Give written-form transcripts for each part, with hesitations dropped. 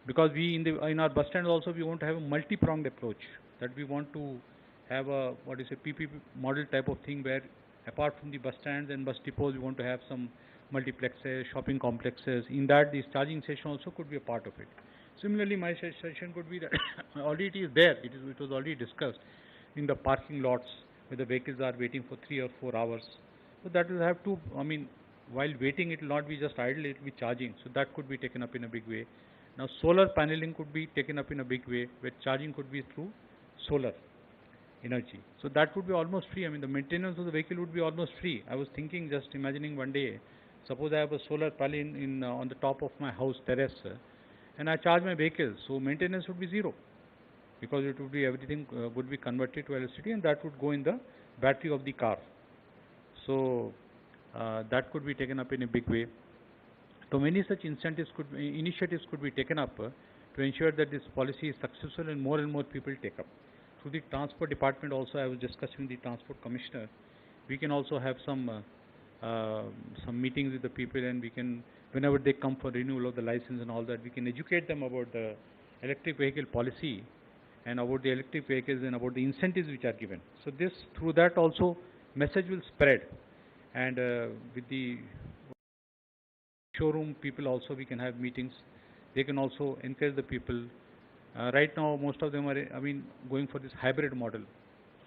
because we in our bus stand also we want to have a multi-pronged approach, that we want to have a what is a PPP model type of thing, where apart from the bus stands and bus depots we want to have some multiplexes, shopping complexes. In that, this charging station also could be a part of it. Similarly, my suggestion could be that already it is there, it was already discussed in the parking lots where the vehicles are waiting for 3 or 4 hours. So that will have to, I mean, while waiting it will not be just idle, it will be charging. So that could be taken up in a big way. Now solar paneling could be taken up in a big way, where charging could be through solar energy. So that would be almost free. I mean, the maintenance of the vehicle would be almost free. I was thinking, just imagining one day, suppose I have a solar panel on the top of my house terrace, and I charge my vehicle, so maintenance would be zero, because it would be everything would be converted to electricity, and that would go in the battery of the car. So that could be taken up in a big way. So many such initiatives could be taken up to ensure that this policy is successful and more people take up. Through the transport department also, I was discussing with the transport commissioner, we can also have some meetings with the people, and we can, whenever they come for renewal of the license and all that, we can educate them about the electric vehicle policy and about the electric vehicles and about the incentives which are given. So this, through that also, message will spread, and with the showroom people also we can have meetings. They can also encourage the people. Right now most of them are, I mean, going for this hybrid model.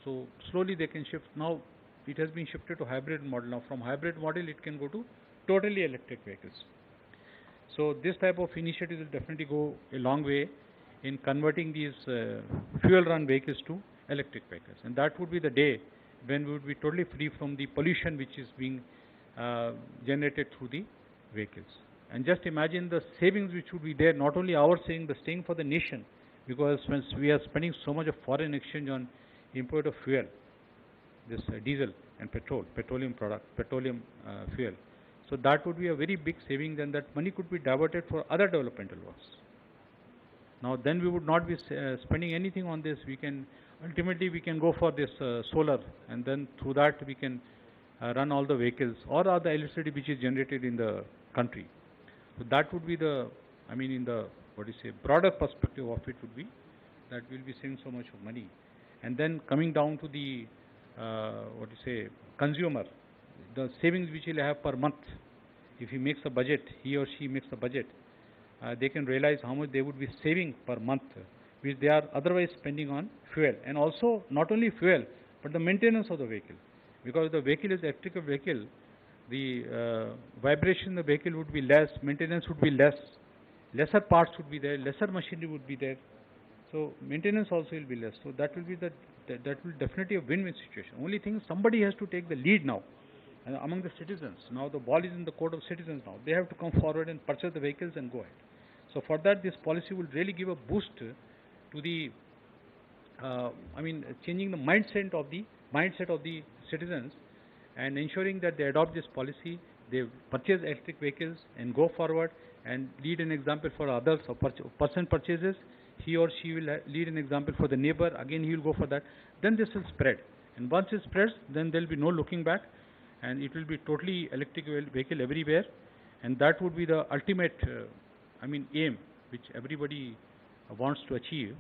So slowly they can shift. Now it has been shifted to hybrid model. Now from hybrid model it can go to totally electric vehicles. So this type of initiative will definitely go a long way in converting these fuel run vehicles to electric vehicles, and that would be the day when we would be totally free from the pollution which is being generated through the vehicles. And just imagine the savings which would be there, not only our saving, but staying for the nation, because when we are spending so much of foreign exchange on import of fuel, this diesel and petroleum fuel. So that would be a very big saving, and that money could be diverted for other developmental works. Now then we would not be spending anything on this. We can ultimately go for this solar, and then through that we can run all the vehicles or all the electricity which is generated in the country. So that would be the, I mean, in the broader perspective of it would be that we'll be saving so much of money. And then coming down to the consumer, the savings which he'll have per month, if he makes a budget, he or she makes a budget, they can realize how much they would be saving per month, which they are otherwise spending on fuel. And also not only fuel, but the maintenance of the vehicle, because the vehicle is electrical vehicle, the vibration in the vehicle would be less, maintenance would be less, lesser parts would be there, lesser machinery would be there. So maintenance also will be less. So that will be that will definitely a win-win situation. Only thing, somebody has to take the lead now among the citizens. Now the ball is in the court of citizens now. They have to come forward and purchase the vehicles and go ahead. So for that, this policy will really give a boost to the, changing the mindset of the citizens, and ensuring that they adopt this policy, they purchase electric vehicles and go forward and lead an example for others. So person purchases, he or she will lead an example for the neighbor, again he will go for that. Then this will spread, and once it spreads, then there will be no looking back, and it will be totally electric vehicle everywhere, and that would be the ultimate aim which everybody wants to achieve.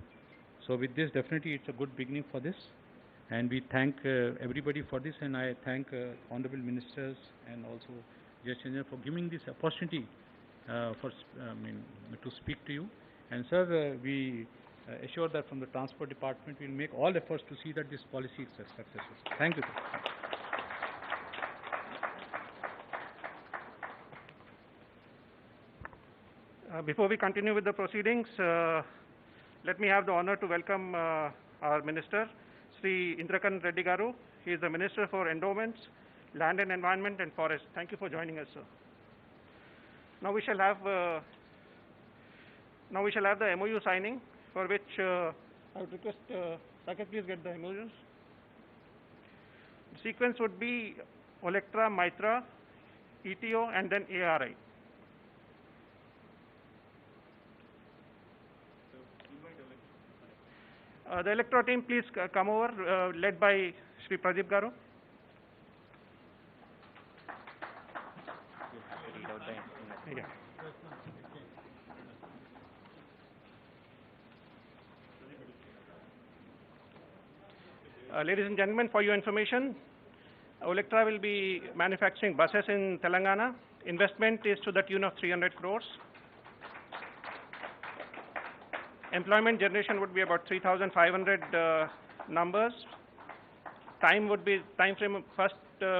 So with this, definitely it's a good beginning for this, and we thank everybody for this, and I thank honorable ministers and also Judge for giving this opportunity to speak to you. And sir, we assure that from the transport department we will make all efforts to see that this policy is successful. Thank you, sir. Before we continue with the proceedings, let me have the honor to welcome our Minister, Sri Indrakant Reddy Garu. He is the Minister for Endowments, Land and Environment and Forest. Thank you for joining us, sir. Now we shall have the MOU signing, for which I would request Saket, please get the emojis. The sequence would be Olectra, Mitra, ETO, and then ARI. The Electro team, please come over, led by Sri Pradeep Garu. Yeah. Ladies and gentlemen, for your information, Olectra will be manufacturing buses in Telangana. Investment is to the tune of 300 crores. Employment generation would be about 3,500 numbers. Time frame of first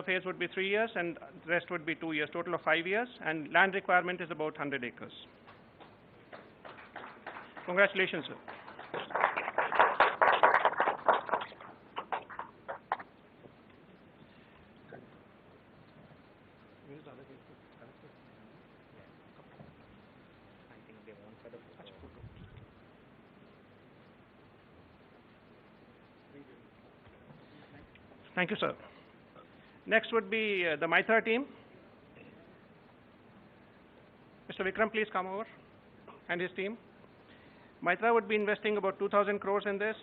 phase would be 3 years, and the rest would be 2 years, total of 5 years, and land requirement is about 100 acres. Congratulations, sir. Thank you, sir. Next would be the Mitra team. Mr. Vikram, please come over, and his team. Mitra would be investing about 2,000 crores in this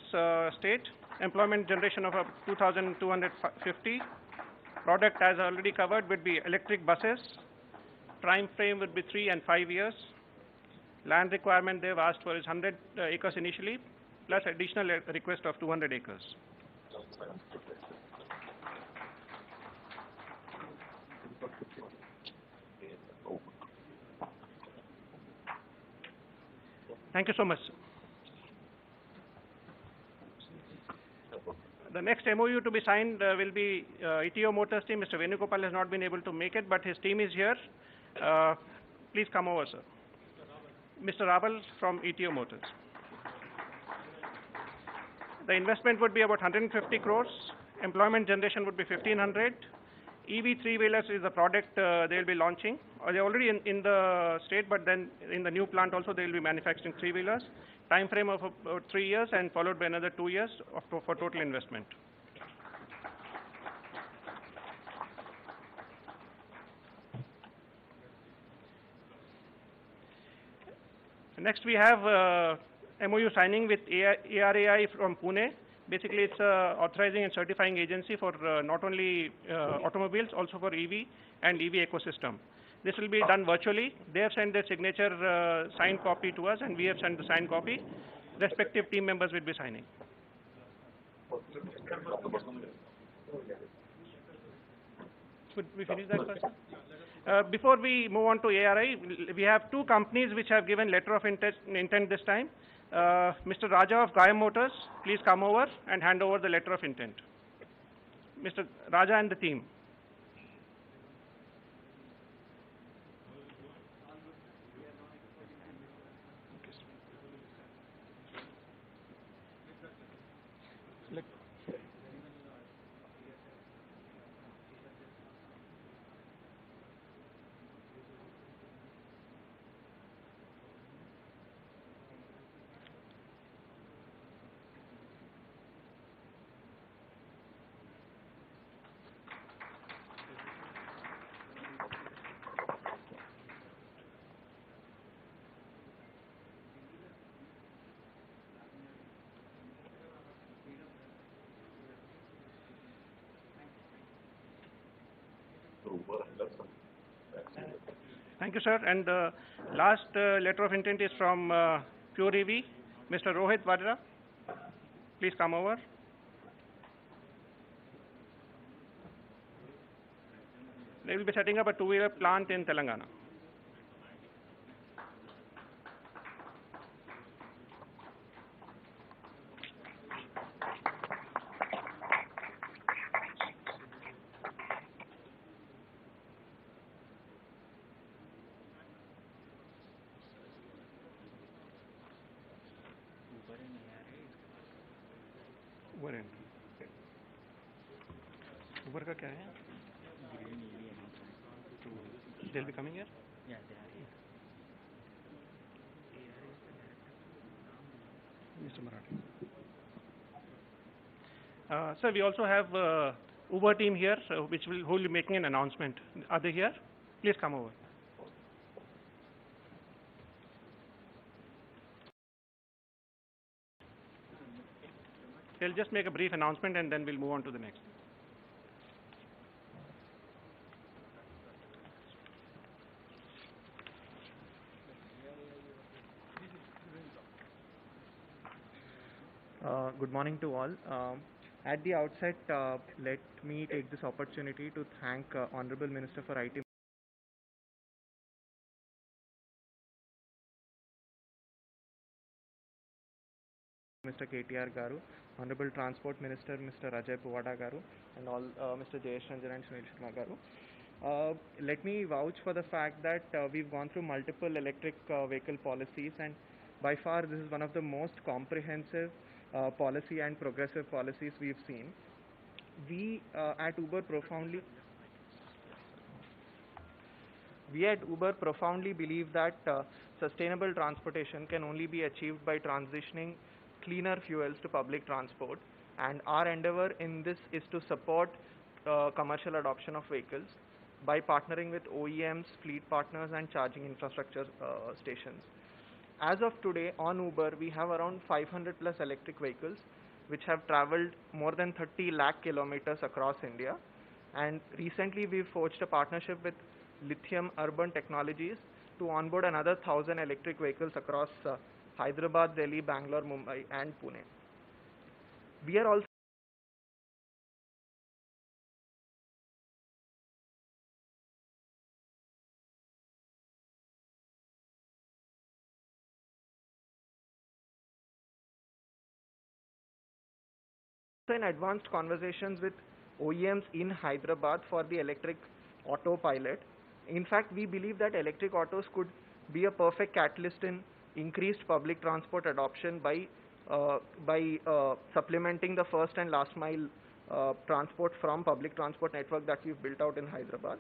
state. Employment generation of 2,250. Product, as already covered, would be electric buses. Time frame would be 3 and 5 years. Land requirement they've asked for is 100 acres initially, plus additional request of 200 acres. Thank you so much. The next MOU to be signed will be ETO Motors team. Mr. Venugopal has not been able to make it, but his team is here. Please come over, sir. Mr. Raval from ETO Motors. The investment would be about 150 crores. Employment generation would be 1,500. EV three-wheelers is the product they will be launching. They're already in the state, but then in the new plant also they will be manufacturing three-wheelers. Time frame of about 3 years and followed by another 2 years for total investment. Next we have MOU signing with ARAI from Pune. Basically, it's a authorizing and certifying agency for not only automobiles, also for EV and EV ecosystem. This will be done virtually. They have sent their signature signed copy to us, and we have sent the signed copy. Respective team members will be signing. Should we finish that first? Before we move on to ARI, we have 2 companies which have given letter of intent this time. Mr. Raja of Gaya Motors, please come over and hand over the letter of intent. Mr. Raja and the team. Thank you, sir. And the last letter of intent is from Pure EV, Mr. Rohit Vadra. Please come over. They will be setting up a 2-wheeler plant in Telangana. Uber का क्या है? They'll be coming here? Yeah, they are here. Mr. Marathi. Sir, we also have Uber team here, who will be making an announcement. Are they here? Please come over. They'll just make a brief announcement and then we'll move on to the next. Good morning to all. At the outset, let me take this opportunity to thank Honorable Minister for IT, Mr. KTR Garu, Honorable Transport Minister Mr. Ajay Kumar Garu, and all Mr. Jayesh Ranjan and Sunil Sharma Garu. Let me vouch for the fact that we've gone through multiple electric vehicle policies, and by far this is one of the most comprehensive policy and progressive policies we've seen. We at Uber profoundly believe that sustainable transportation can only be achieved by transitioning cleaner fuels to public transport, and our endeavor in this is to support commercial adoption of vehicles by partnering with OEMs, fleet partners and charging infrastructure stations. As of today on Uber, we have around 500 plus electric vehicles which have traveled more than 30 lakh kilometers across India, and recently we've forged a partnership with Lithium Urban Technologies to onboard another 1,000 electric vehicles across Hyderabad, Delhi, Bangalore, Mumbai and Pune. We are also in advanced conversations with OEMs in Hyderabad for the electric auto pilot. In fact, we believe that electric autos could be a perfect catalyst in increased public transport adoption by supplementing the first and last mile transport from public transport network that we've built out in Hyderabad.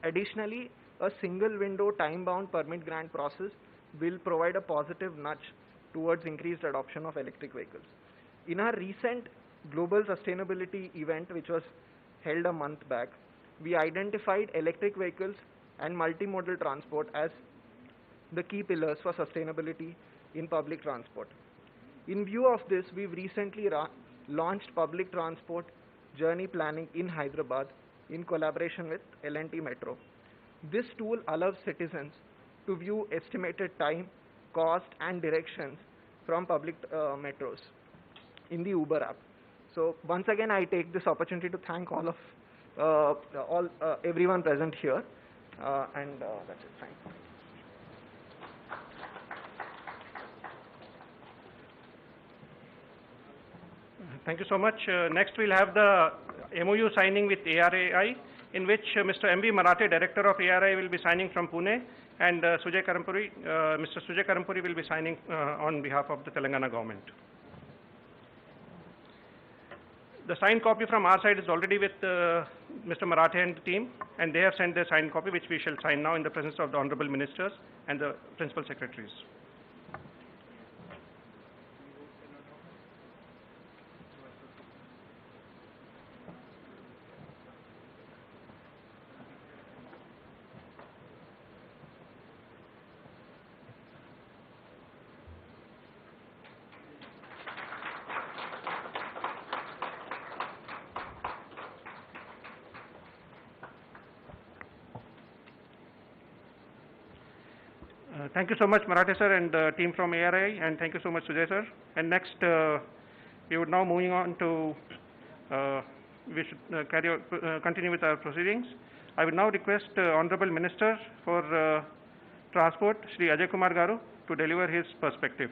Additionally, a single window time-bound permit grant process will provide a positive nudge towards increased adoption of electric vehicles. In our recent global sustainability event, which was held a month back, we identified electric vehicles and multimodal transport as the key pillars for sustainability in public transport. In view of this, we've recently launched public transport journey planning in Hyderabad in collaboration with L&T Metro. This tool allows citizens to view estimated time, cost and directions from public metros in the Uber app. So once again, I take this opportunity to thank everyone present here, and that's it. Thank you. Thank you so much. Next, we'll have the MOU signing with ARAI, in which Mr. M.B. Marathe, Director of ARAI, will be signing from Pune, and Mr. Sujay Karampuri will be signing on behalf of the Telangana government. The signed copy from our side is already with Mr. Marathe and the team, and they have sent their signed copy, which we shall sign now in the presence of the Honorable Ministers and the Principal Secretaries. Thank you so much, Marathe sir and team from ARI, and thank you so much, Sujay sir. And next, we would now moving on to, we should continue with our proceedings. I would now request Honorable Minister for Transport, Shri Ajay Kumar Garu, to deliver his perspective.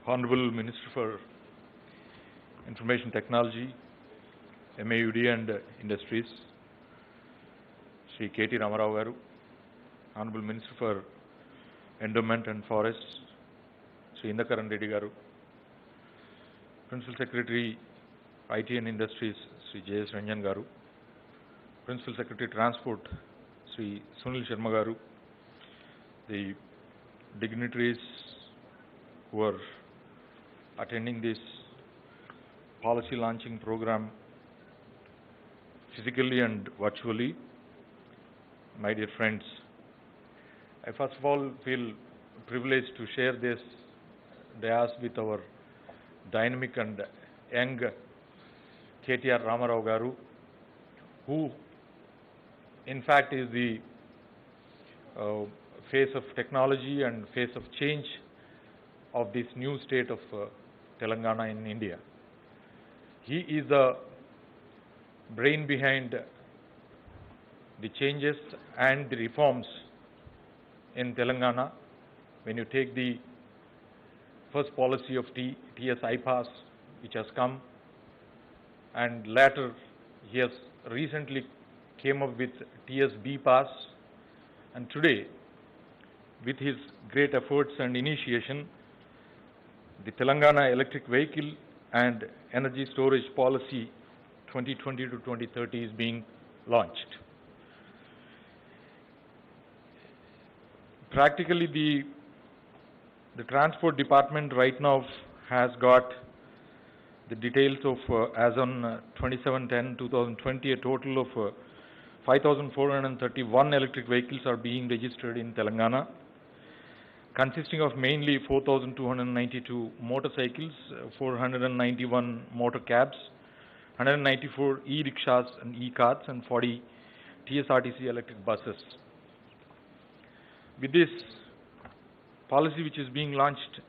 Honorable Minister for Information Technology, MAUD and Industries, Shri KT Ramarao Garu, Honorable Minister for Endowment and Forests, Shri Indakaran Reddy Garu, Principal Secretary IT and Industries, Shri Jayesh Ranjan Garu, Principal Secretary Transport, Shri Sunil Sharma Garu, the dignitaries who are attending this policy launching program physically and virtually, my dear friends, I first of all feel privileged to share this dais with our dynamic and young KTR Ramarao Garu, who in fact is the face of technology and face of change of this new state of Telangana in India. He is the brain behind the changes and the reforms in Telangana. When you take the first policy of TS I-Pass, which has come, and later he has recently came up with TS B-Pass, and today, with his great efforts and initiation, the Telangana Electric Vehicle and Energy Storage Policy 2020 to 2030 is being launched. Practically, the Transport Department right now has got the details of, as on 27/10/2020, a total of 5,431 electric vehicles are being registered in Telangana, consisting of mainly 4,292 motorcycles, 491 motor cabs, 194 e-rickshaws and e-carts, and 40 TSRTC electric buses. With this policy which is being launched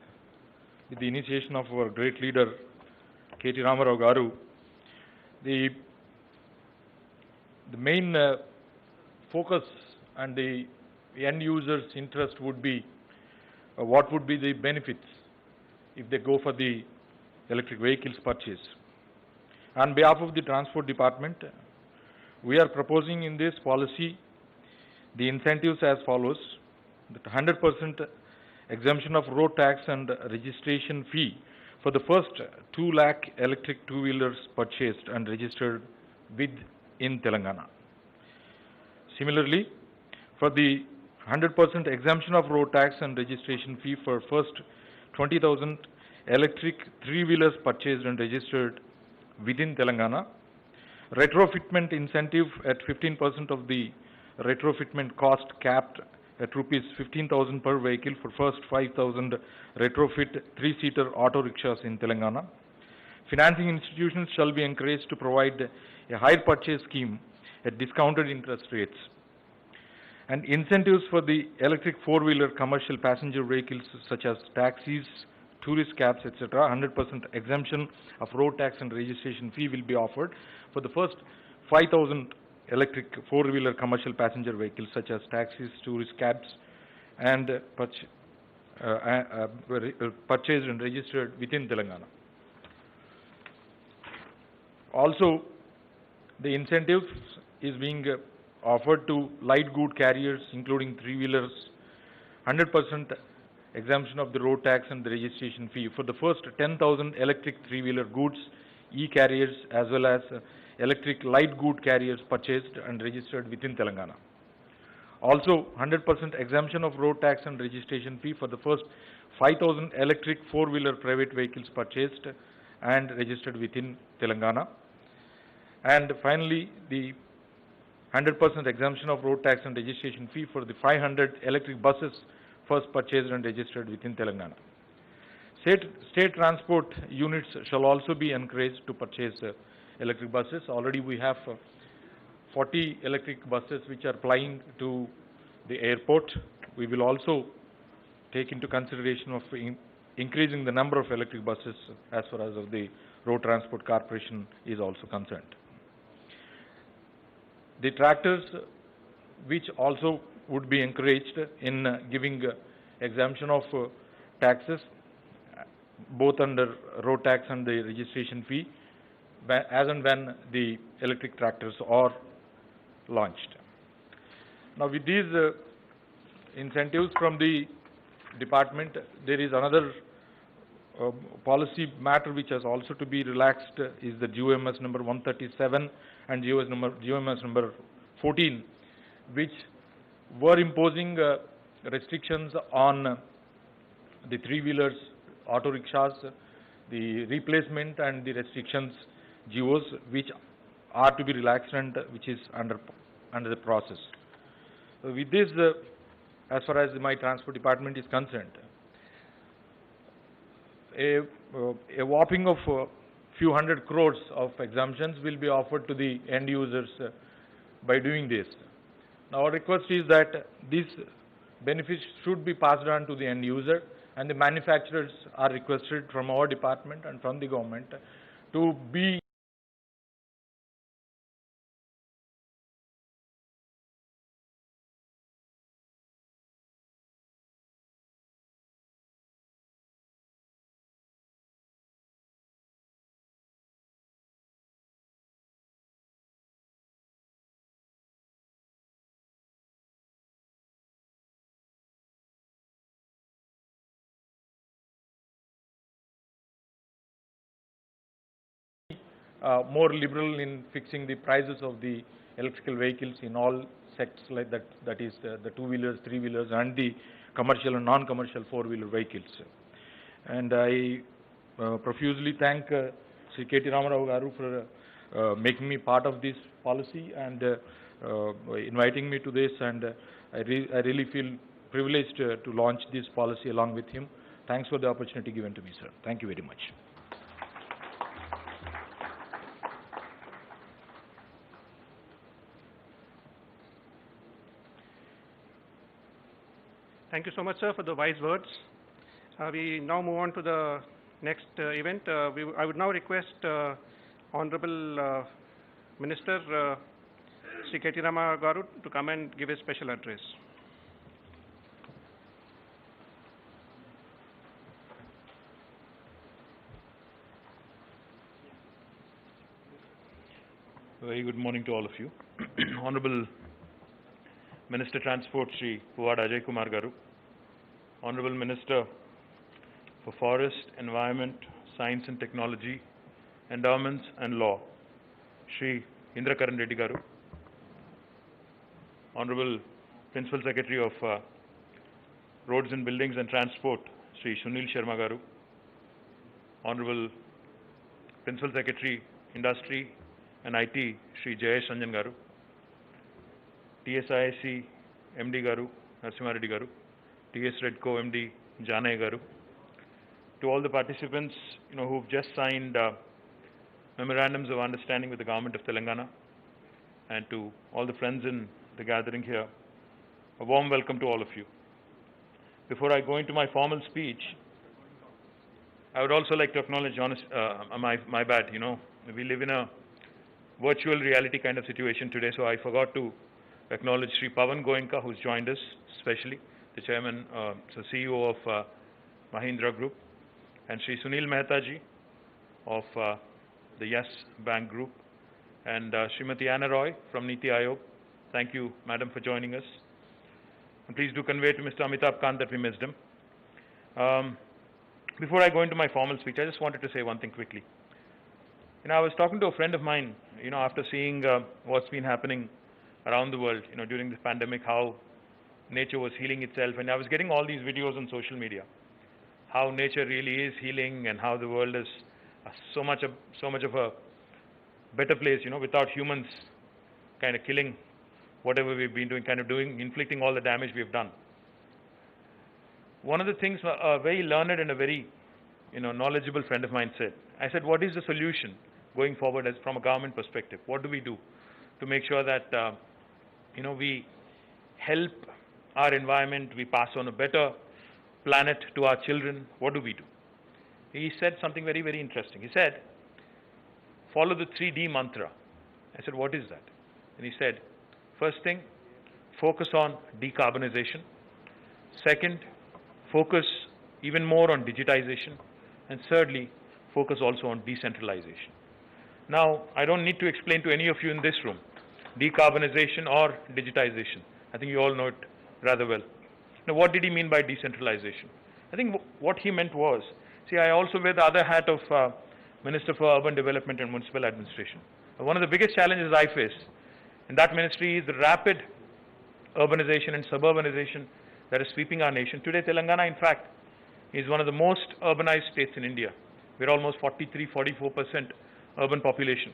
with the initiation of our great leader KT Ramarao Garu, the main focus and the end user's interest would be what would be the benefits if they go for the electric vehicles purchase. On behalf of the Transport Department, we are proposing in this policy the incentives as follows: that 100% exemption of road tax and registration fee for the first 2 lakh electric two-wheelers purchased and registered in Telangana. Similarly, for the 100% exemption of road tax and registration fee for first 20,000 electric three-wheelers purchased and registered within Telangana, retrofitment incentive at 15% of the retrofitment cost capped at rupees 15,000 per vehicle for first 5,000 retrofit 3-seater auto rickshaws in Telangana. Financing institutions shall be encouraged to provide a hire purchase scheme at discounted interest rates. And incentives for the electric four-wheeler commercial passenger vehicles such as taxis, tourist cabs, etc. 100% exemption of road tax and registration fee will be offered for the first 5,000 electric four-wheeler commercial passenger vehicles such as taxis, tourist cabs, and purchased and registered within Telangana. Also, the incentives is being offered to light good carriers including three-wheelers, 100% exemption of the road tax and the registration fee for the first 10,000 electric three-wheeler goods, e-carriers, as well as electric light good carriers purchased and registered within Telangana. Also, 100% exemption of road tax and registration fee for the first 5,000 electric four-wheeler private vehicles purchased and registered within Telangana. And finally, the 100% exemption of road tax and registration fee for the 500 electric buses first purchased and registered within Telangana. State transport units shall also be encouraged to purchase electric buses. Already we have 40 electric buses which are plying to the airport. We will also take into consideration of increasing the number of electric buses as far as the Road Transport Corporation is also concerned. The tractors, which also would be encouraged in giving exemption of taxes, both under road tax and the registration fee, as and when the electric tractors are launched. Now, with these incentives from the department, there is another policy matter which has also to be relaxed, is the GOMS number 137 and GOMS number 14, which were imposing restrictions on the three-wheelers, auto rickshaws, the replacement and the restrictions GOs, which are to be relaxed and which is under the process. So with this, as far as my transport department is concerned, a whopping of few hundred crores of exemptions will be offered to the end users by doing this. Now, our request is that these benefits should be passed on to the end user, and the manufacturers are requested from our department and from the government to be more liberal in fixing the prices of the electrical vehicles in all sectors like that, that is the two-wheelers, three-wheelers and the commercial and non-commercial four-wheeler vehicles. And I profusely thank Sri KT Ramarao Garu for making me part of this policy and inviting me to this, and I really feel privileged to launch this policy along with him. Thanks for the opportunity given to me, sir. Thank you very much. Thank you so much, sir, for the wise words. We now move on to the next event. I would now request Honorable Minister Sri KT Ramarao Garu to come and give a special address. Very good morning to all of you. Honorable Minister Transport Sri Ajay Kumar Garu, Honorable Minister for Forest, Environment, Science and Technology, Endowments and Law, Sri Indrakaran Reddy Garu, Honorable Principal Secretary of Roads and Buildings and Transport, Sri Sunil Sharma Garu, Honorable Principal Secretary, Industry and IT, Sri Jayesh Ranjan Garu, TSIC MD Garu, Narasimha Reddy Garu, TS Redco MD, Janay Garu, to all the participants, who've just signed memorandums of understanding with the government of Telangana, and to all the friends in the gathering here, a warm welcome to all of you. Before I go into my formal speech, I would also like to acknowledge my bad, we live in a virtual reality kind of situation today, so I forgot to acknowledge Sri Pavan Goenka, who's joined us, especially the chairman, CEO of Mahindra Group, and Sri Sunil Mehta ji of the Yes Bank Group, and Srimati Anna Roy from Niti Aayog. Thank you, madam, for joining us. And please do convey to Mr. Amitabh Kant that we missed him. Before I go into my formal speech, I just wanted to say one thing quickly. I was talking to a friend of mine, after seeing what's been happening around the world, during this pandemic, how nature was healing itself, and I was getting all these videos on social media, how nature really is healing and how the world is so much of a better place, without humans kind of killing whatever we've been doing, inflicting all the damage we've done. One of the things a very learned and a very, knowledgeable friend of mine said, I said, what is the solution going forward as from a government perspective? What do we do to make sure that, we help our environment, we pass on a better planet to our children? What do we do? He said something very, very interesting. He said, follow the 3D mantra. I said, what is that? And he said, first thing, focus on decarbonization. Second, focus even more on digitization. And thirdly, focus also on decentralization. Now, I don't need to explain to any of you in this room, decarbonization or digitization. I think you all know it rather well. Now, what did he mean by decentralization? I think what he meant was, see, I also wear the other hat of Minister for Urban Development and Municipal Administration. One of the biggest challenges I face in that ministry is the rapid urbanization and suburbanization that is sweeping our nation. Today, Telangana, in fact, is one of the most urbanized states in India. We're almost 43–44% urban population.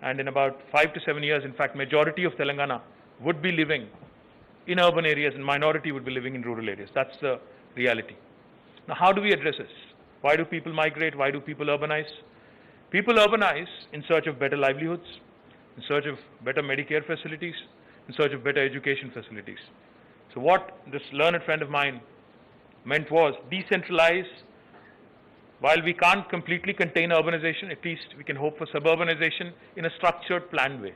And in about 5 to 7 years, in fact, majority of Telangana would be living in urban areas and minority would be living in rural areas. That's the reality. Now, how do we address this? Why do people migrate? Why do people urbanize? People urbanize in search of better livelihoods, in search of better Medicare facilities, in search of better education facilities. So what this learned friend of mine meant was decentralize. While we can't completely contain urbanization, at least we can hope for suburbanization in a structured, planned way.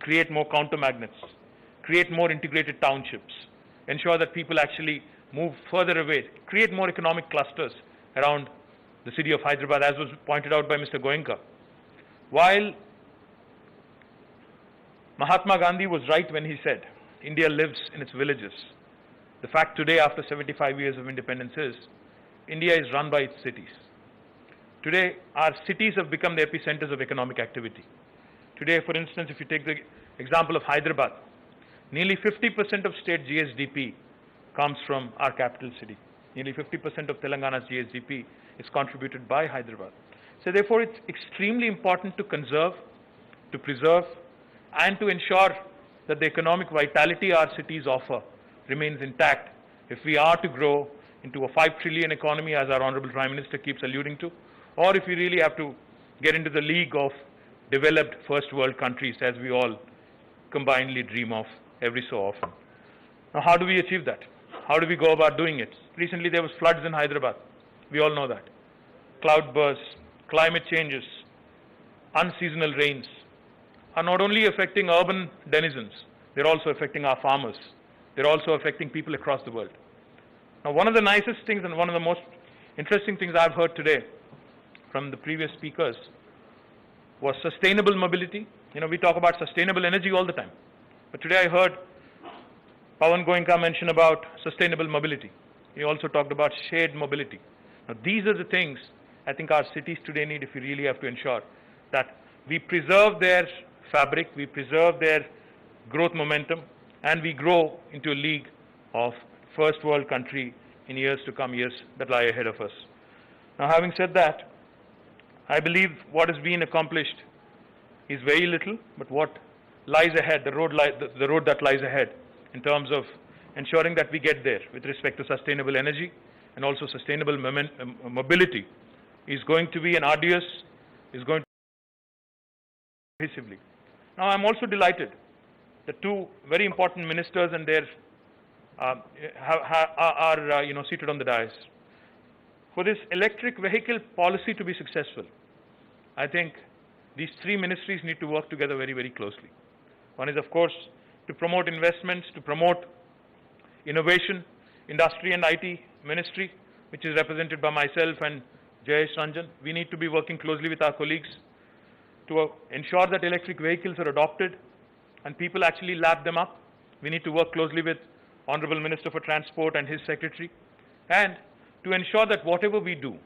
Create more counter-magnets, create more integrated townships, ensure that people actually move further away, create more economic clusters around the city of Hyderabad, as was pointed out by Mr. Goenka. While Mahatma Gandhi was right when he said, India lives in its villages, the fact today, after 75 years of independence, is India is run by its cities. Today, our cities have become the epicenters of economic activity. Today, for instance, if you take the example of Hyderabad, nearly 50% of state GSDP comes from our capital city. Nearly 50% of Telangana's GSDP is contributed by Hyderabad. So therefore, it's extremely important to conserve, to preserve, and to ensure that the economic vitality our cities offer remains intact if we are to grow into a 5 trillion economy, as our Honorable Prime Minister keeps alluding to, or if we really have to get into the league of developed first world countries, as we all combinedly dream of every so often. Now, how do we achieve that? How do we go about doing it? Recently, there was floods in Hyderabad. We all know that. Cloud bursts, climate changes, unseasonal rains are not only affecting urban denizens, they're also affecting our farmers. They're also affecting people across the world. Now, one of the nicest things and one of the most interesting things I've heard today from the previous speakers was sustainable mobility. You know, we talk about sustainable energy all the time. But today I heard Pawan Goenka mention about sustainable mobility. He also talked about shared mobility. Now, these are the things I think our cities today need if we really have to ensure that we preserve their fabric, we preserve their growth momentum, and we grow into a league of first world country in years to come, years that lie ahead of us. Now, having said that, I believe what has been accomplished is very little, but what lies ahead, the road that lies ahead in terms of ensuring that we get there with respect to sustainable energy and also sustainable mobility is going to be an arduous, is going to be cohesively. Now, I'm also delighted that two very important ministers and their are seated on the dais. For this electric vehicle policy to be successful, I think these three ministries need to work together very, very closely. One is, of course, to promote investments, to promote innovation, industry and IT ministry, which is represented by myself and Jayesh Ranjan. We need to be working closely with our colleagues to ensure that electric vehicles are adopted and people actually lap them up. We need to work closely with Honorable Minister for Transport and his secretary, and to ensure that whatever we do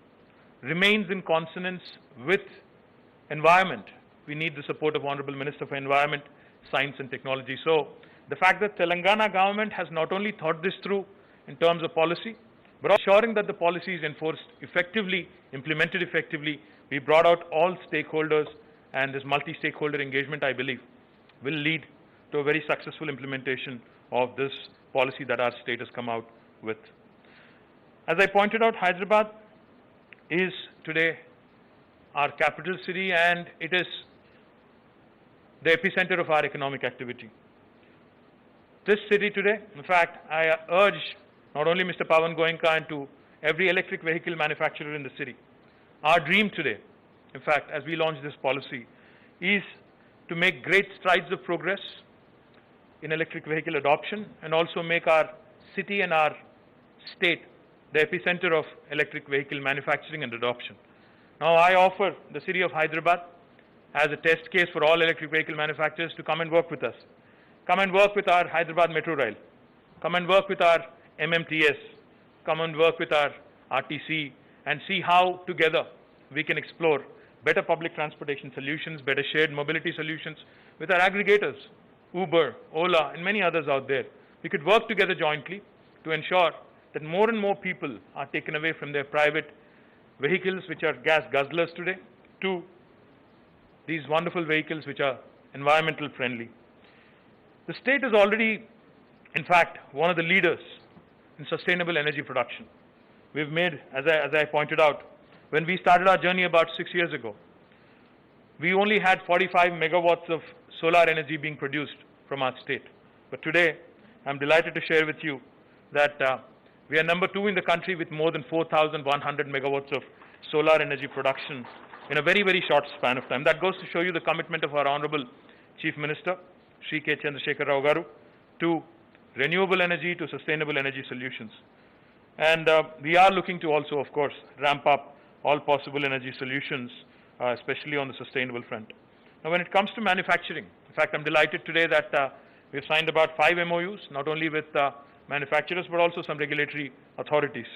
remains in consonance with environment. We need the support of Honorable Minister for Environment, Science and Technology. So the fact that Telangana government has not only thought this through in terms of policy, but ensuring that the policy is enforced effectively, implemented effectively, we brought out all stakeholders, and this multi-stakeholder engagement, I believe, will lead to a very successful implementation of this policy that our state has come out with. As I pointed out, Hyderabad is today our capital city, and it is the epicenter of our economic activity. This city today, in fact, I urge not only Mr. Pawan Goenka and to every electric vehicle manufacturer in the city, our dream today, in fact, as we launch this policy, is to make great strides of progress in electric vehicle adoption and also make our city and our state the epicenter of electric vehicle manufacturing and adoption. Now, I offer the city of Hyderabad as a test case for all electric vehicle manufacturers to come and work with us. Come and work with our Hyderabad Metro Rail. Come and work with our MMTS. Come and work with our RTC and see how together we can explore better public transportation solutions, better shared mobility solutions with our aggregators, Uber, Ola, and many others out there. We could work together jointly to ensure that more and more people are taken away from their private vehicles, which are gas guzzlers today, to these wonderful vehicles which are environmental friendly. The state is already, in fact, one of the leaders in sustainable energy production. We've made, as I pointed out, when we started our journey about 6 years ago, we only had 45 megawatts of solar energy being produced from our state. But today, I'm delighted to share with you that we are number 2 in the country with more than 4,100 megawatts of solar energy production in a very, very short span of time. That goes to show you the commitment of our Honorable Chief Minister, Shri K. Chandrasekhar Rao Garu, to renewable energy, to sustainable energy solutions. And we are looking to also, of course, ramp up all possible energy solutions, especially on the sustainable front. Now, when it comes to manufacturing, in fact, I'm delighted today that we've signed about 5 MOUs, not only with manufacturers, but also some regulatory authorities.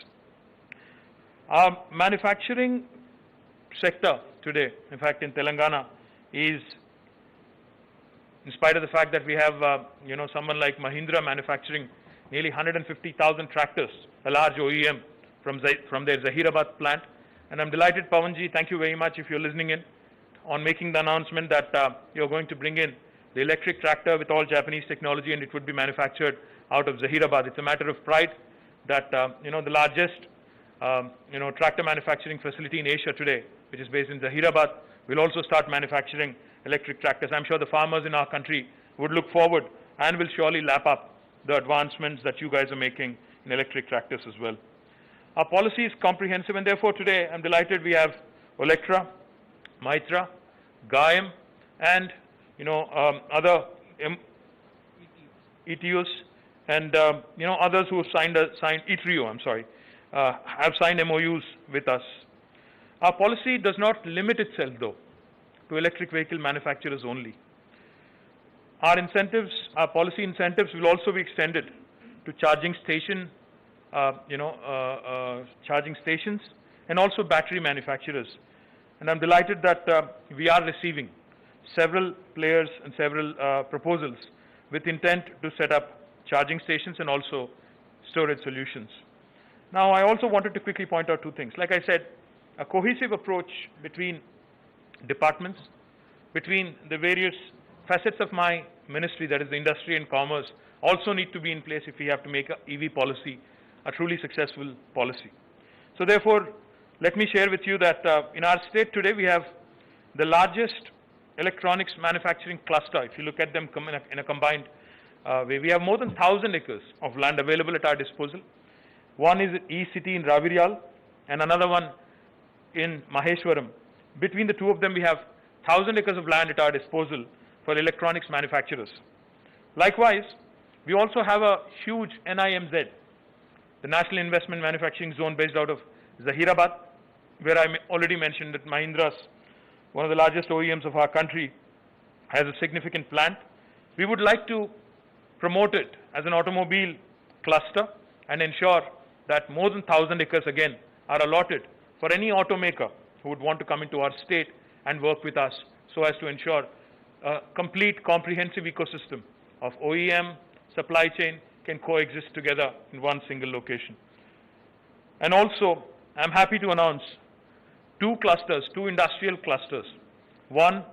Our manufacturing sector today, in fact, in Telangana, is, in spite of the fact that we have, someone like Mahindra manufacturing nearly 150,000 tractors, a large OEM from their Zahirabad plant. And I'm delighted, Pawanji, thank you very much if you're listening in, on making the announcement that you're going to bring in the electric tractor with all Japanese technology, and it would be manufactured out of Zahirabad. It's a matter of pride that, the largest, tractor manufacturing facility in Asia today, which is based in Zahirabad, will also start manufacturing electric tractors. I'm sure the farmers in our country would look forward and will surely lap up the advancements that you guys are making in electric tractors as well. Our policy is comprehensive, and therefore today I'm delighted we have Olectra, Mitra, Gayam, and other ETUs, and others who have signed ETRIO, have signed MOUs with us. Our policy does not limit itself, though, to electric vehicle manufacturers only. Our incentives, our policy incentives, will also be extended to charging stations, and also battery manufacturers. And I'm delighted that we are receiving several players and several proposals with intent to set up charging stations and also storage solutions. Now, I also wanted to quickly point out 2 things. Like I said, a cohesive approach between departments, between the various facets of my ministry, that is the industry and commerce, also need to be in place if we have to make a EV policy a truly successful policy. So therefore, let me share with you that in our state today, we have the largest electronics manufacturing cluster. If you look at them in a combined way, we have more than 1,000 acres of land available at our disposal. One is E-City in Raviriyal and another one in Maheshwaram. Between the 2 of them, we have 1,000 acres of land at our disposal for electronics manufacturers. Likewise, we also have a huge NIMZ, the National Investment Manufacturing Zone, based out of Zahirabad, where I already mentioned that Mahindra's, one of the largest OEMs of our country, has a significant plant. We would like to promote it as an automobile cluster and ensure that more than 1,000 acres again are allotted for any automaker who would want to come into our state and work with us, so as to ensure a complete comprehensive ecosystem of OEM, supply chain can coexist together in one single location. And also, I'm happy to announce 2 clusters, 2 industrial clusters. One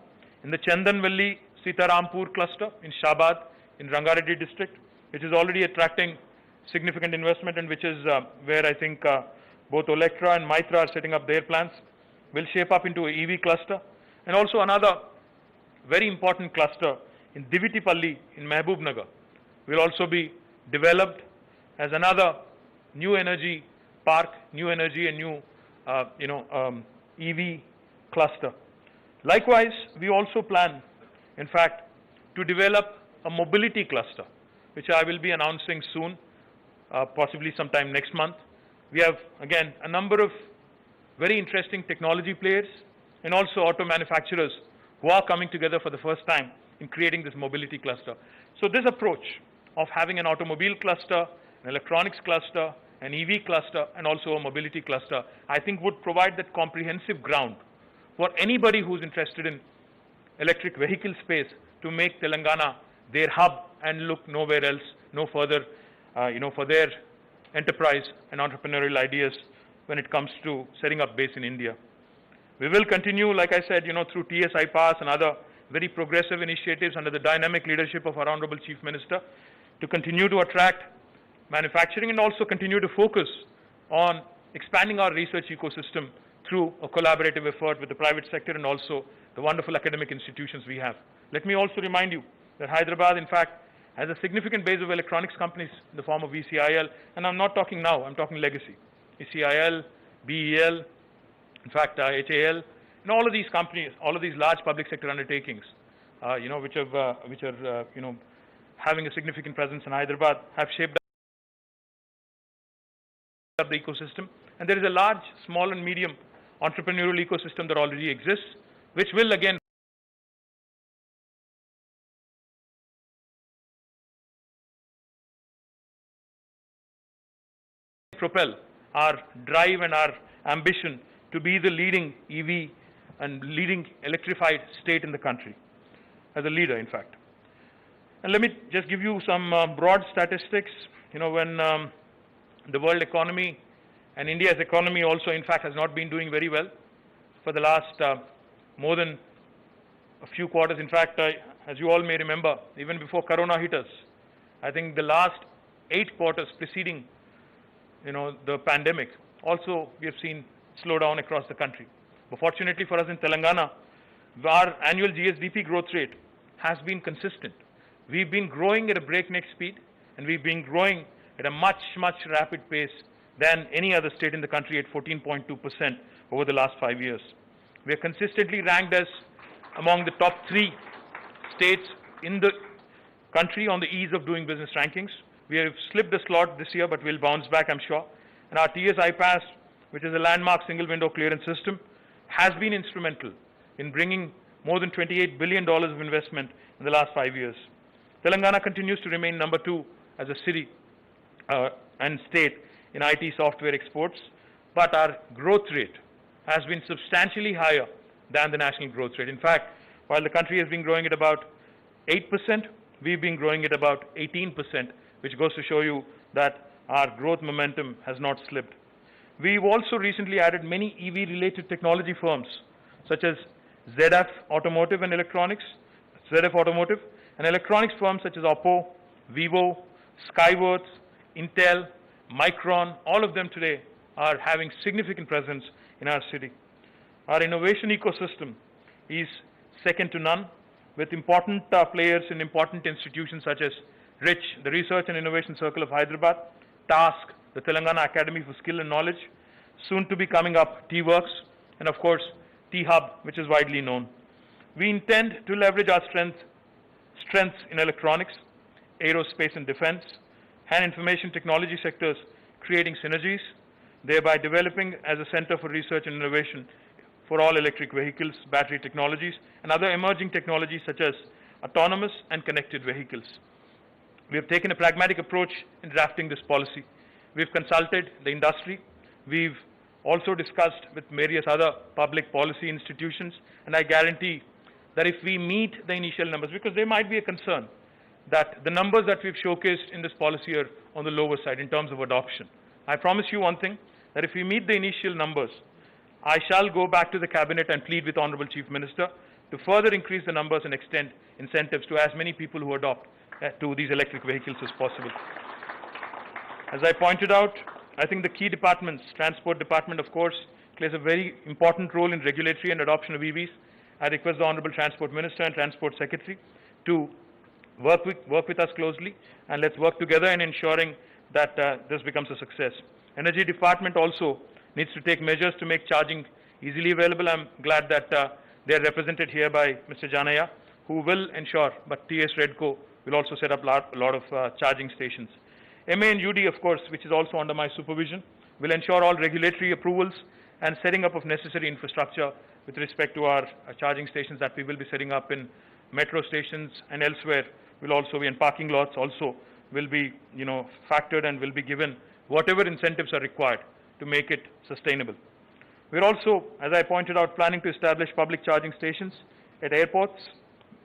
in the Chandanvalli Sitarampur cluster in Shabad in Rangareddy district, which is already attracting significant investment, and which is where I think both Olectra and Mitra are setting up their plants, will shape up into an EV cluster. And also another very important cluster in Divitipalli in Mehboob will also be developed as another new energy park, new energy and new EV cluster. Likewise, we also plan, in fact, to develop a mobility cluster, which I will be announcing soon, possibly sometime next month. We have, again, a number of very interesting technology players and also auto manufacturers who are coming together for the first time in creating this mobility cluster. So this approach of having an automobile cluster, an electronics cluster, an EV cluster, and also a mobility cluster, I think would provide that comprehensive ground for anybody who's interested in electric vehicle space to make Telangana their hub and look nowhere else, no further, for their enterprise and entrepreneurial ideas when it comes to setting up base in India. We will continue, like I said, through TSI Pass and other very progressive initiatives under the dynamic leadership of our Honorable Chief Minister to continue to attract manufacturing and also continue to focus on expanding our research ecosystem through a collaborative effort with the private sector and also the wonderful academic institutions we have. Let me also remind you that Hyderabad, in fact, has a significant base of electronics companies in the form of ECIL, and I'm not talking now, I'm talking legacy. ECIL, BEL, in fact, HAL, and all of these companies, all of these large public sector undertakings, which are having a significant presence in Hyderabad, have shaped up the ecosystem. And there is a large, small and medium entrepreneurial ecosystem that already exists, which will again propel our drive and our ambition to be the leading EV and leading electrified state in the country, as a leader, in fact. And let me just give you some broad statistics. When the world economy and India's economy also, in fact, has not been doing very well for the last more than a few quarters. In fact, as you all may remember, even before Corona hit us, I think the last 8 quarters preceding the pandemic, also we have seen slowdown across the country. But fortunately for us in Telangana, our annual GSDP growth rate has been consistent. We've been growing at a breakneck speed, and we've been growing at a much, much rapid pace than any other state in the country at 14.2% over the last 5 years. We are consistently ranked as among the top 3 states in the country on the ease of doing business rankings. We have slipped a slot this year, but we'll bounce back, I'm sure. And our TS iPass, which is a landmark single window clearance system, has been instrumental in bringing more than $28 billion of investment in the last 5 years. Telangana continues to remain number 2 as a city and state in IT software exports, but our growth rate has been substantially higher than the national growth rate. In fact, while the country has been growing at about 8%, we've been growing at about 18%, which goes to show you that our growth momentum has not slipped. We've also recently added many EV-related technology firms, such as ZF Automotive and Electronics, ZF Automotive, and electronics firms such as Oppo, Vivo, Skyworth, Intel, Micron. All of them today are having significant presence in our city. Our innovation ecosystem is second to none, with important players in important institutions such as RICH, the Research and Innovation Circle of Hyderabad, TASK, the Telangana Academy for Skill and Knowledge, soon to be coming up T-Works, and of course T-Hub, which is widely known. We intend to leverage our strengths in electronics, aerospace and defense, and information technology sectors, creating synergies, thereby developing as a center for research and innovation for all electric vehicles, battery technologies, and other emerging technologies such as autonomous and connected vehicles. We have taken a pragmatic approach in drafting this policy. We've consulted the industry. We've also discussed with various other public policy institutions, and I guarantee that if we meet the initial numbers, because there might be a concern that the numbers that we've showcased in this policy are on the lower side in terms of adoption. I promise you one thing, that if we meet the initial numbers, I shall go back to the Cabinet and plead with Honorable Chief Minister to further increase the numbers and extend incentives to as many people who adopt to these electric vehicles as possible. As I pointed out, I think the key departments, Transport Department, of course, plays a very important role in regulatory and adoption of EVs. I request the Honorable Transport Minister and Transport Secretary to work with us closely, and let's work together in ensuring that this becomes a success. Energy Department also needs to take measures to make charging easily available. I'm glad that they are represented here by Mr. Janaya, who will ensure, but TS Redco will also set up a lot of charging stations. MA and UD, of course, which is also under my supervision, will ensure all regulatory approvals and setting up of necessary infrastructure with respect to our charging stations that we will be setting up in metro stations and elsewhere. Will also be in parking lots also will be factored and will be given whatever incentives are required to make it sustainable. We're also, as I pointed out, planning to establish public charging stations at airports,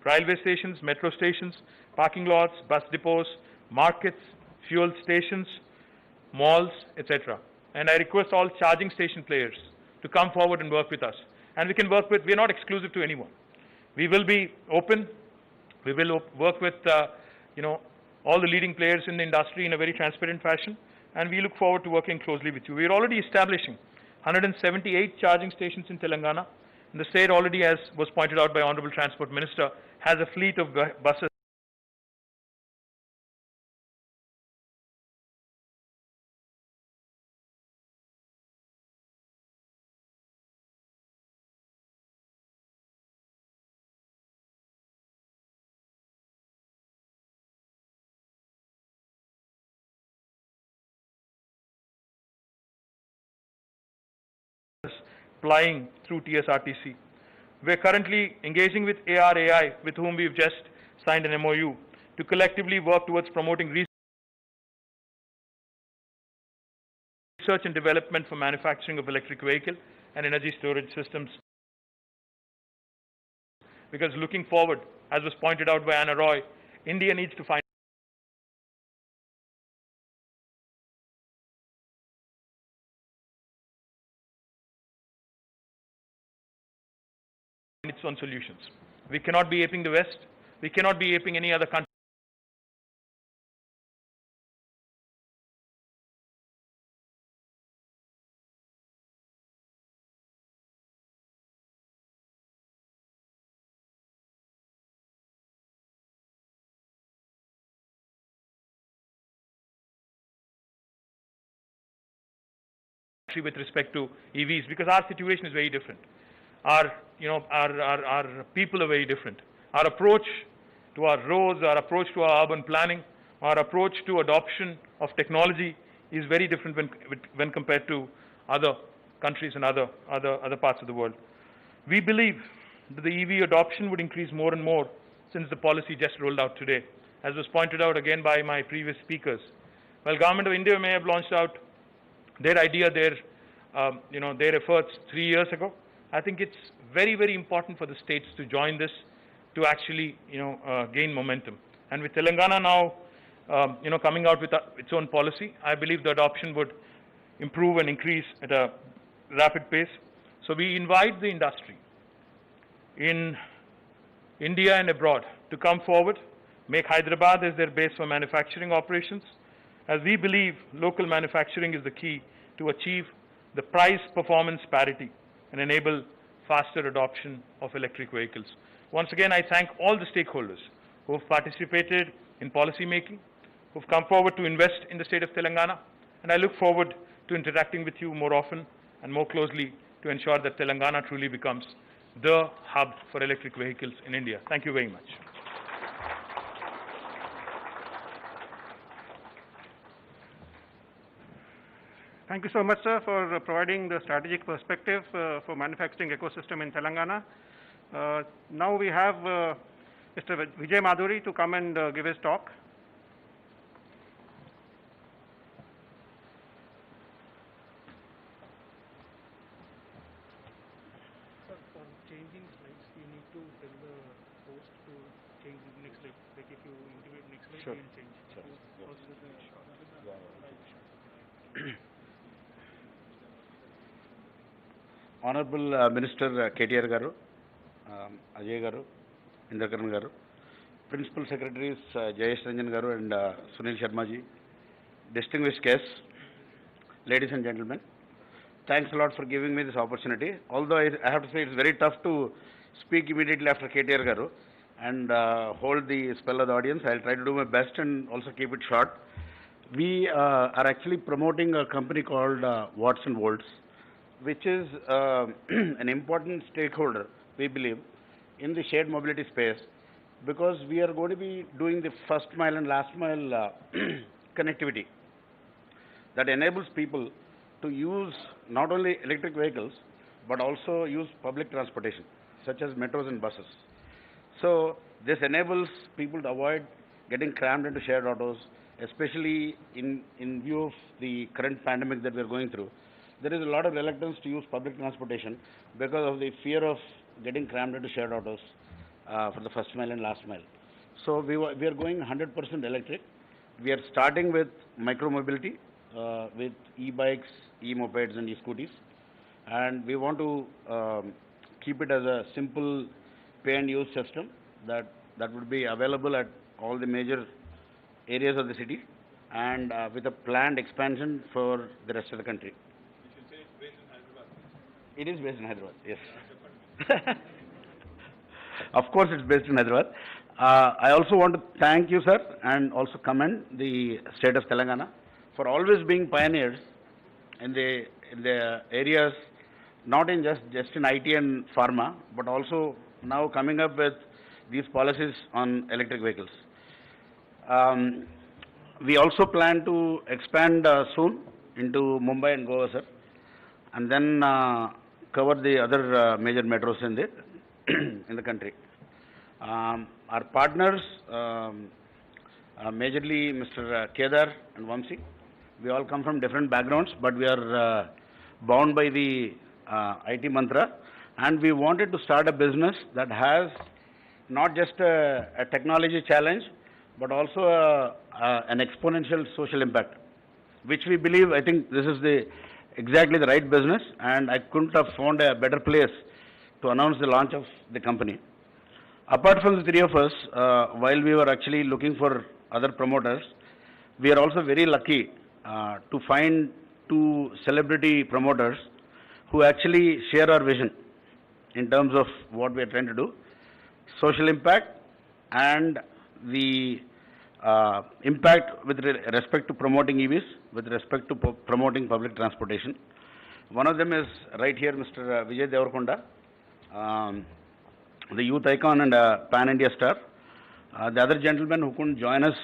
railway stations, metro stations, parking lots, bus depots, markets, fuel stations, malls, etc. And I request all charging station players to come forward and work with us. And we can work with, we're not exclusive to anyone. We will be open. We will work with, all the leading players in the industry in a very transparent fashion. And we look forward to working closely with you. We're already establishing 178 charging stations in Telangana. The state already, as was pointed out by Honorable Transport Minister, has a fleet of buses plying through TSRTC. We are currently engaging with ARAI, with whom we have just signed an MOU, to collectively work towards promoting research and development for manufacturing of electric vehicle and energy storage systems. Because looking forward, as was pointed out by Anna Roy, India needs to find its own solutions. We cannot be aping the West. We cannot be aping any other country with respect to EVs, because our situation is very different. Our people are very different. Our approach to our roads, our approach to our urban planning, our approach to adoption of technology is very different when compared to other countries and other parts of the world. We believe that the EV adoption would increase more and more since the policy just rolled out today. As was pointed out again by my previous speakers, while Government of India may have launched out their idea, their efforts 3 years ago, I think it's very, very important for the states to join this to actually, gain momentum. And with Telangana now, coming out with its own policy, I believe the adoption would improve and increase at a rapid pace. So we invite the industry in India and abroad to come forward, make Hyderabad as their base for manufacturing operations, as we believe local manufacturing is the key to achieve the price-performance parity and enable faster adoption of electric vehicles. Once again, I thank all the stakeholders who have participated in policy making, who have come forward to invest in the state of Telangana, and I look forward to interacting with you more often and more closely to ensure that Telangana truly becomes the hub for electric vehicles in India. Thank you very much. Thank you so much, sir, for providing the strategic perspective for manufacturing ecosystem in Telangana. Now we have Mr. Vijay Madhuri to come and give his talk. Sir, for changing slides, you need to tell the host to change the next slide. Like if you integrate next slide, Sure. you can change. Sure. Honorable Minister KTR Garu, Ajay Garu, Indrakran Garu, Principal Secretaries Jayesh Ranjan Garu and Sunil Sharma ji, distinguished guests, ladies and gentlemen, thanks a lot for giving me this opportunity. Although I have to say it's very tough to speak immediately after KTR Garu and hold the spell of the audience. I'll try to do my best and also keep it short. We are actually promoting a company called Watts and Volts, which is an important stakeholder, we believe, in the shared mobility space, because we are going to be doing the first mile and last mile connectivity that enables people to use not only electric vehicles, but also use public transportation, such as metros and buses. So this enables people to avoid getting crammed into shared autos, especially in view of the current pandemic that we are going through. There is a lot of reluctance to use public transportation because of the fear of getting crammed into shared autos for the first mile and last mile. So we are going 100% electric. We are starting with micro-mobility with e-bikes, e-mopeds and e-scooters. And we want to keep it as a simple pay and use system that would be available at all the major areas of the city and with a planned expansion for the rest of the country. It is based in Hyderabad, yes. Of course, it's based in Hyderabad. I also want to thank you, sir, and also commend the state of Telangana for always being pioneers in the areas, not in just in IT and pharma, but also now coming up with these policies on electric vehicles. Um, we also plan to expand soon into Mumbai and Goa, sir, and then cover the other major metros in the in the country. Our partners, majorly Mr. Kedar and Vamsi, we all come from different backgrounds, but we are bound by the IT mantra, and we wanted to start a business that has not just a technology challenge, but also an exponential social impact, which we believe, I think this is exactly the right business, and I couldn't have found a better place to announce the launch of the company. Apart from the three of us, while we were actually looking for other promoters, we are also very lucky to find two celebrity promoters who actually share our vision in terms of what we are trying to do, social impact and the impact with respect to promoting EVs, with respect to promoting public transportation. One of them is right here, Mr. Vijay Devarakonda, the youth icon and pan-India star. The other gentleman who couldn't join us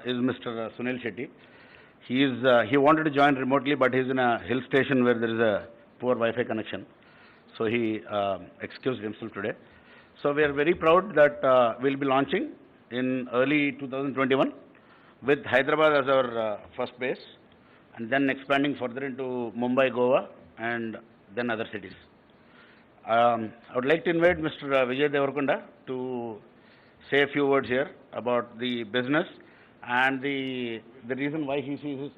is Mr. Sunil Shetty. He wanted to join remotely, but he's in a hill station where there is a poor Wi-Fi connection. So he excused himself today. So we are very proud that we'll be launching in early 2021 with Hyderabad as our first base, and then expanding further into Mumbai, Goa, and then other cities. I would like to invite Mr. Vijay Devarakonda to say a few words here about the business and the reason why he sees it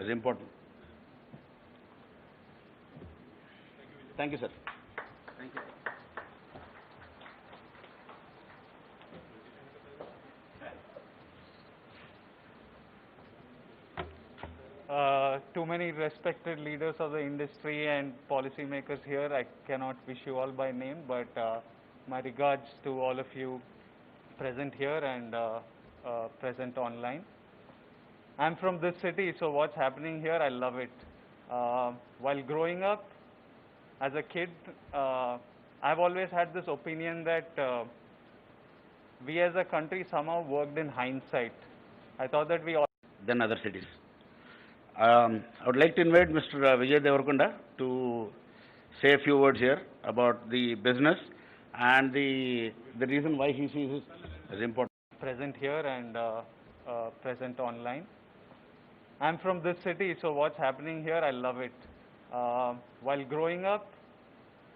as important. Thank you, sir. Thank you. Too many respected leaders of the industry and policymakers here. I cannot wish you all by name, but my regards to all of you present here and present online. I'm from this city, so what's happening here, I love it. While growing up, as a kid, I've always had this opinion that we as a country somehow worked in hindsight. I thought that we all... Then other cities. I would like to invite Mr. Vijay Devarakonda to say a few words here about the business and the reason why he sees it as important. Present here and present online. I'm from this city, so what's happening here, I love it. While growing up,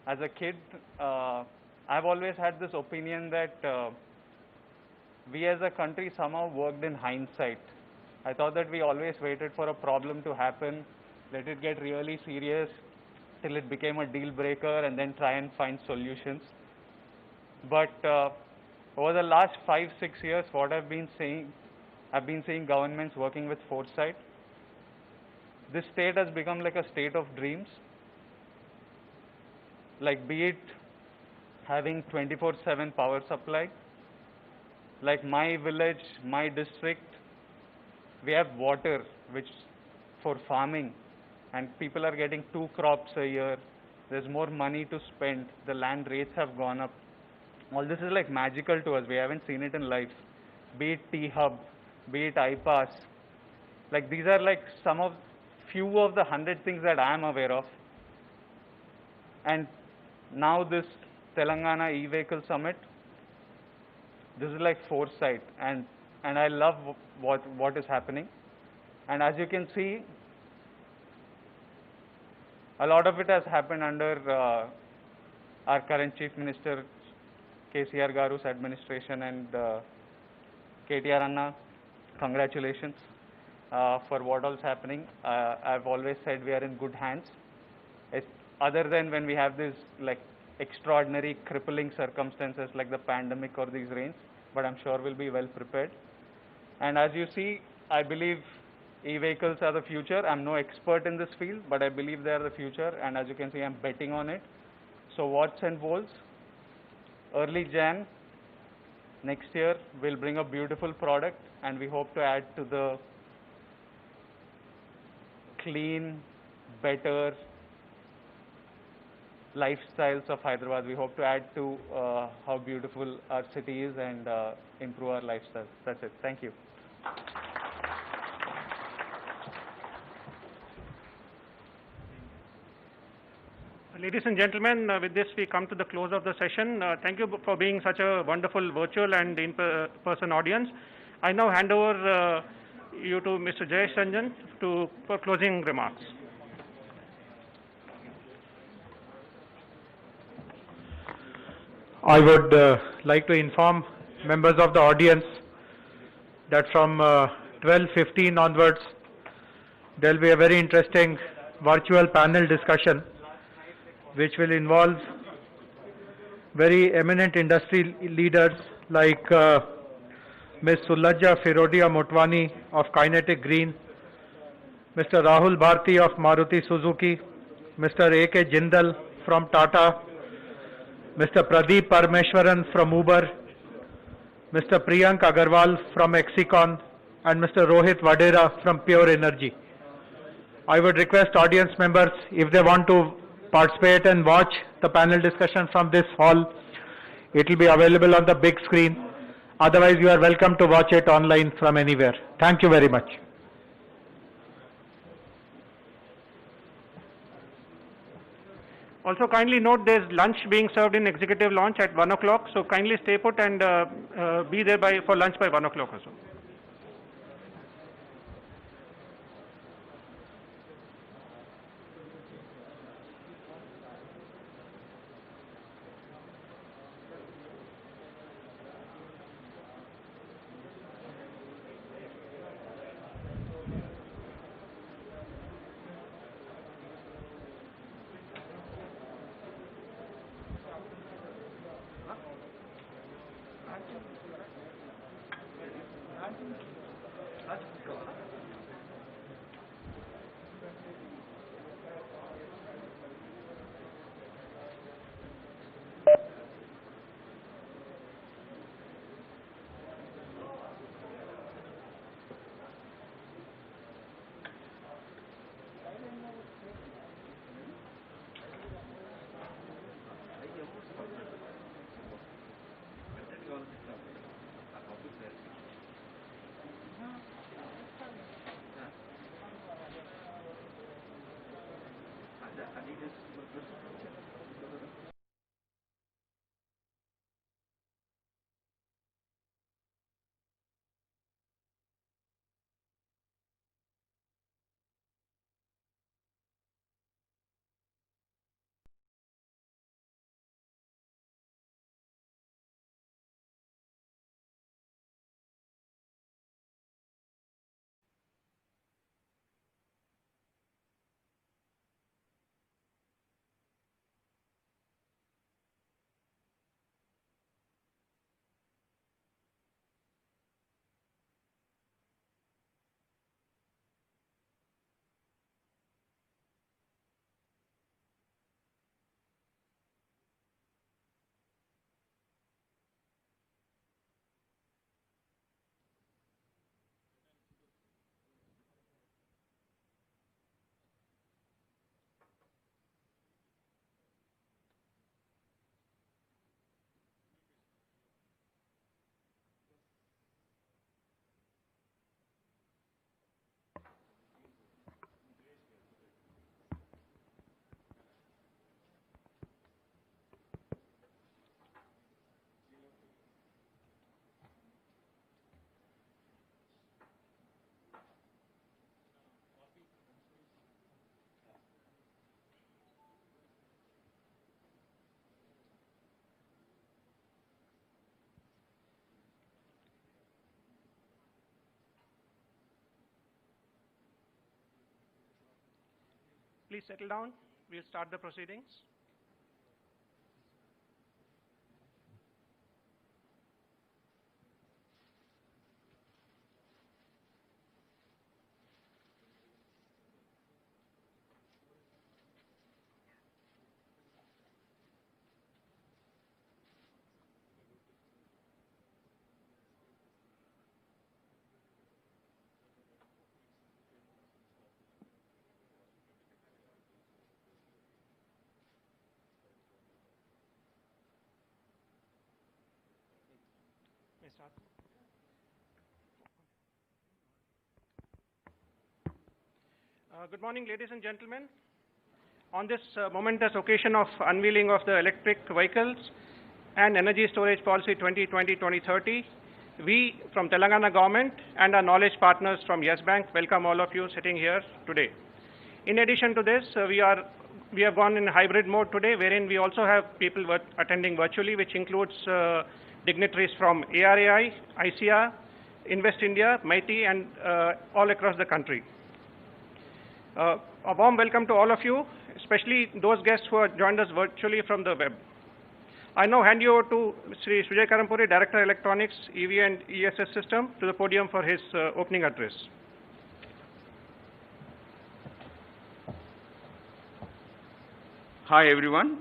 as a kid, I've always had this opinion that we as a country somehow worked in hindsight. I thought that we always waited for a problem to happen, let it get really serious till it became a deal breaker, and then try and find solutions. But over the last 5-6 years, what I've been seeing governments working with foresight. This state has become like a state of dreams. Like, be it having 24/7 power supply, like my village, my district, we have water which for farming, and people are getting 2 crops a year. There's more money to spend. The land rates have gone up. All this is like magical to us. We haven't seen it in life. Be it T-Hub, be it iPass. Like, these are like few of the 100 things that I am aware of. And now this Telangana e-vehicle summit, this is like foresight, and I love what is happening. And as you can see, a lot of it has happened under our current Chief Minister KTR Garu's administration, and KTR Anna, congratulations for what all's happening. I've always said we are in good hands. Other than when we have these like extraordinary crippling circumstances like the pandemic or these rains, but I'm sure we'll be well prepared. And as you see, I believe e-vehicles are the future. I'm no expert in this field, but I believe they are the future, and as you can see, I'm betting on it. So watch and wolves, early Jan next year, we'll bring a beautiful product, and we hope to add to the clean, better lifestyles of Hyderabad. We hope to add to how beautiful our city is and improve our lifestyles. That's it. Thank you. Ladies and gentlemen, with this we come to the close of the session. Thank you for being such a wonderful virtual and in-person audience. I now hand over you to Mr. Jayesh Ranjan for closing remarks. I would like to inform members of the audience that from 12:15 onwards, there will be a very interesting virtual panel discussion which will involve very eminent industry leaders like Ms. Sulajja Firodia Motwani of Kinetic Green, Mr. Rahul Bharti of Maruti Suzuki, Mr. A.K. Jindal from Tata, Mr. Pradeep Parameshwaran from Uber, Mr. Priyank Agarwal from Exicon, and Mr. Rohit Vadera from Pure Energy. I would request audience members, if they want to participate and watch the panel discussion from this hall, it will be available on the big screen. Otherwise, you are welcome to watch it online from anywhere. Thank you very much. Also kindly note there's lunch being served in executive lounge at 1 o'clock, so kindly stay put and be there for lunch by 1 o'clock or so. Please settle down. We'll start the proceedings. Good morning, ladies and gentlemen. On this momentous occasion of unveiling of the electric vehicles and energy storage policy 2020-2030, we from Telangana government and our knowledge partners from Yes Bank welcome all of you sitting here today. In addition to this, we have gone in hybrid mode today, wherein we also have people attending virtually, which includes dignitaries from ARAI, ICR, Invest India, MITI, and all across the country. A warm welcome to all of you, especially those guests who have joined us virtually from the web. I now hand you over to Sri Sujay Karampuri, Director Electronics, EV and ESS System, to the podium for his opening address. Hi everyone,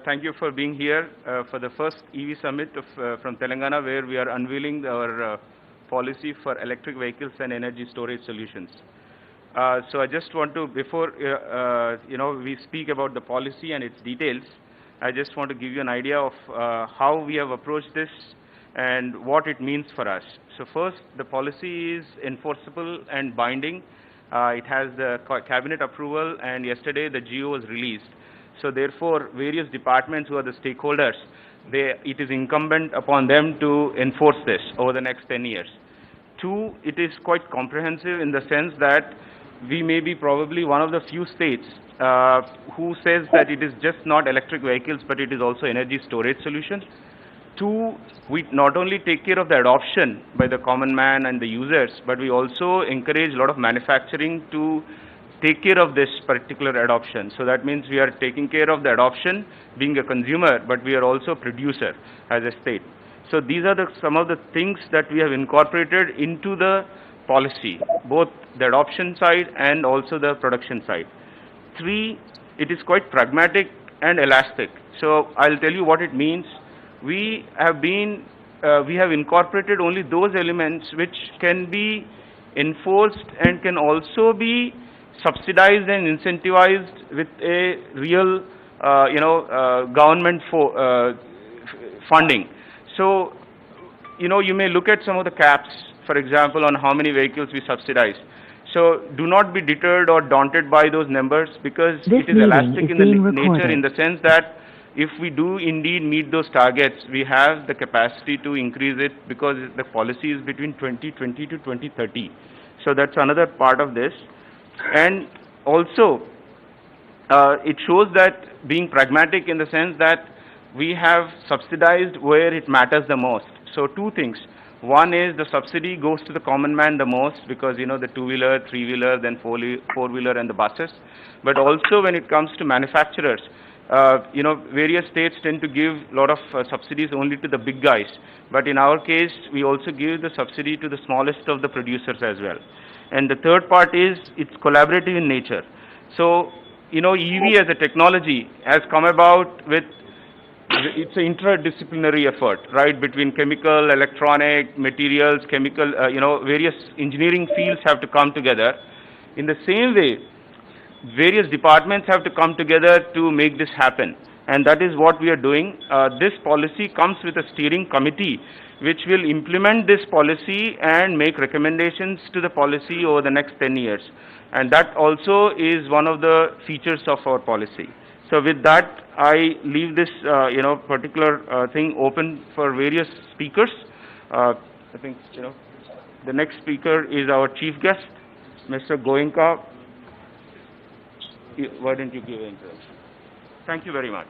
thank you for being here for the first EV summit from Telangana, where we are unveiling our policy for electric vehicles and energy storage solutions. So I just want to, before we speak about the policy and its details, I just want to give you an idea of how we have approached this and what it means for us. So first, the policy is enforceable and binding. It has the cabinet approval, and yesterday the GO was released. So therefore, various departments who are the stakeholders, it is incumbent upon them to enforce this over the next 10 years. Two, it is quite comprehensive in the sense that we may be probably one of the few states who says that it is just not electric vehicles, but it is also energy storage solutions. Two, we not only take care of the adoption by the common man and the users, but we also encourage a lot of manufacturing to take care of this particular adoption. So that means we are taking care of the adoption, being a consumer, but we are also a producer as a state. So these are some of the things that we have incorporated into the policy, both the adoption side and also the production side. Three, it is quite pragmatic and elastic. So I'll tell you what it means. We have incorporated only those elements which can be enforced and can also be subsidized and incentivized with a real, government funding. So, you may look at some of the caps, for example, on how many vehicles we subsidize. So do not be deterred or daunted by those numbers, because it is elastic in the nature, in the sense that if we do indeed meet those targets, we have the capacity to increase it, because the policy is between 2020 to 2030. So that's another part of this. And also, it shows that being pragmatic in the sense that we have subsidized where it matters the most. So two things. One is the subsidy goes to the common man the most, because the two-wheeler, three-wheeler, then four-wheeler and the buses. But also when it comes to manufacturers, various states tend to give a lot of subsidies only to the big guys. But in our case, we also give the subsidy to the smallest of the producers as well. And the third part is it's collaborative in nature. So, EV as a technology has come about with, it's an interdisciplinary effort, right, between chemical, electronic, materials, chemical, various engineering fields have to come together. In the same way, various departments have to come together to make this happen. And that is what we are doing. This policy comes with a steering committee which will implement this policy and make recommendations to the policy over the next 10 years. And that also is one of the features of our policy. So with that, I leave this, particular thing open for various speakers. I think, the next speaker is our chief guest, Mr. Goenka. Why don't you give an introduction? Thank you very much.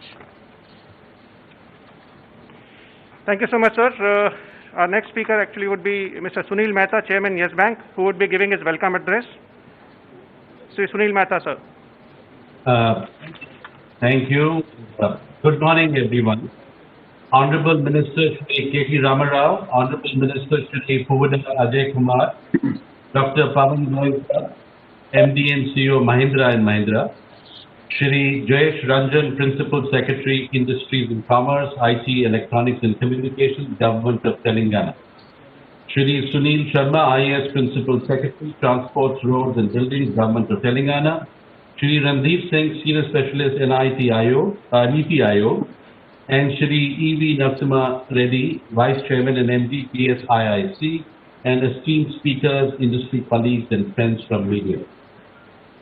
Thank you so much, sir. Our next speaker actually would be Mr. Sunil Mehta, Chairman, Yes Bank, who would be giving his welcome address. Sri Sunil Mehta, sir. Thank you. Good morning, everyone. Honorable Minister Shri K.T. Ramarao, Honorable Minister Shri Ajay Kumar, Dr. Pavan Goenka, MD and CEO Mahindra & Mahindra, Shri Jayesh Ranjan, Principal Secretary, Industries and Commerce, IT, Electronics and Communications, Government of Telangana, Shri Sunil Sharma, IAS Principal Secretary, Transports, Roads and Buildings, Government of Telangana, Shri Randeep Singh, Senior Specialist in NITI Aayog, and Shri E.V. Narasimha Reddy, Vice Chairman and MD, PSIIC, and esteemed speakers, industry colleagues and friends from media.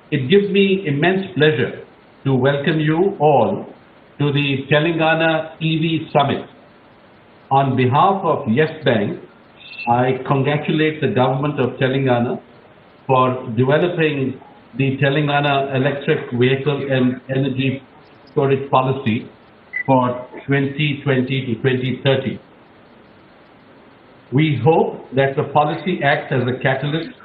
It gives me immense pleasure to welcome you all to the Telangana EV Summit. On behalf of Yes Bank, I congratulate the government of Telangana for developing the Telangana electric vehicle and energy storage policy for 2020 to 2030. We hope that the policy acts as a catalyst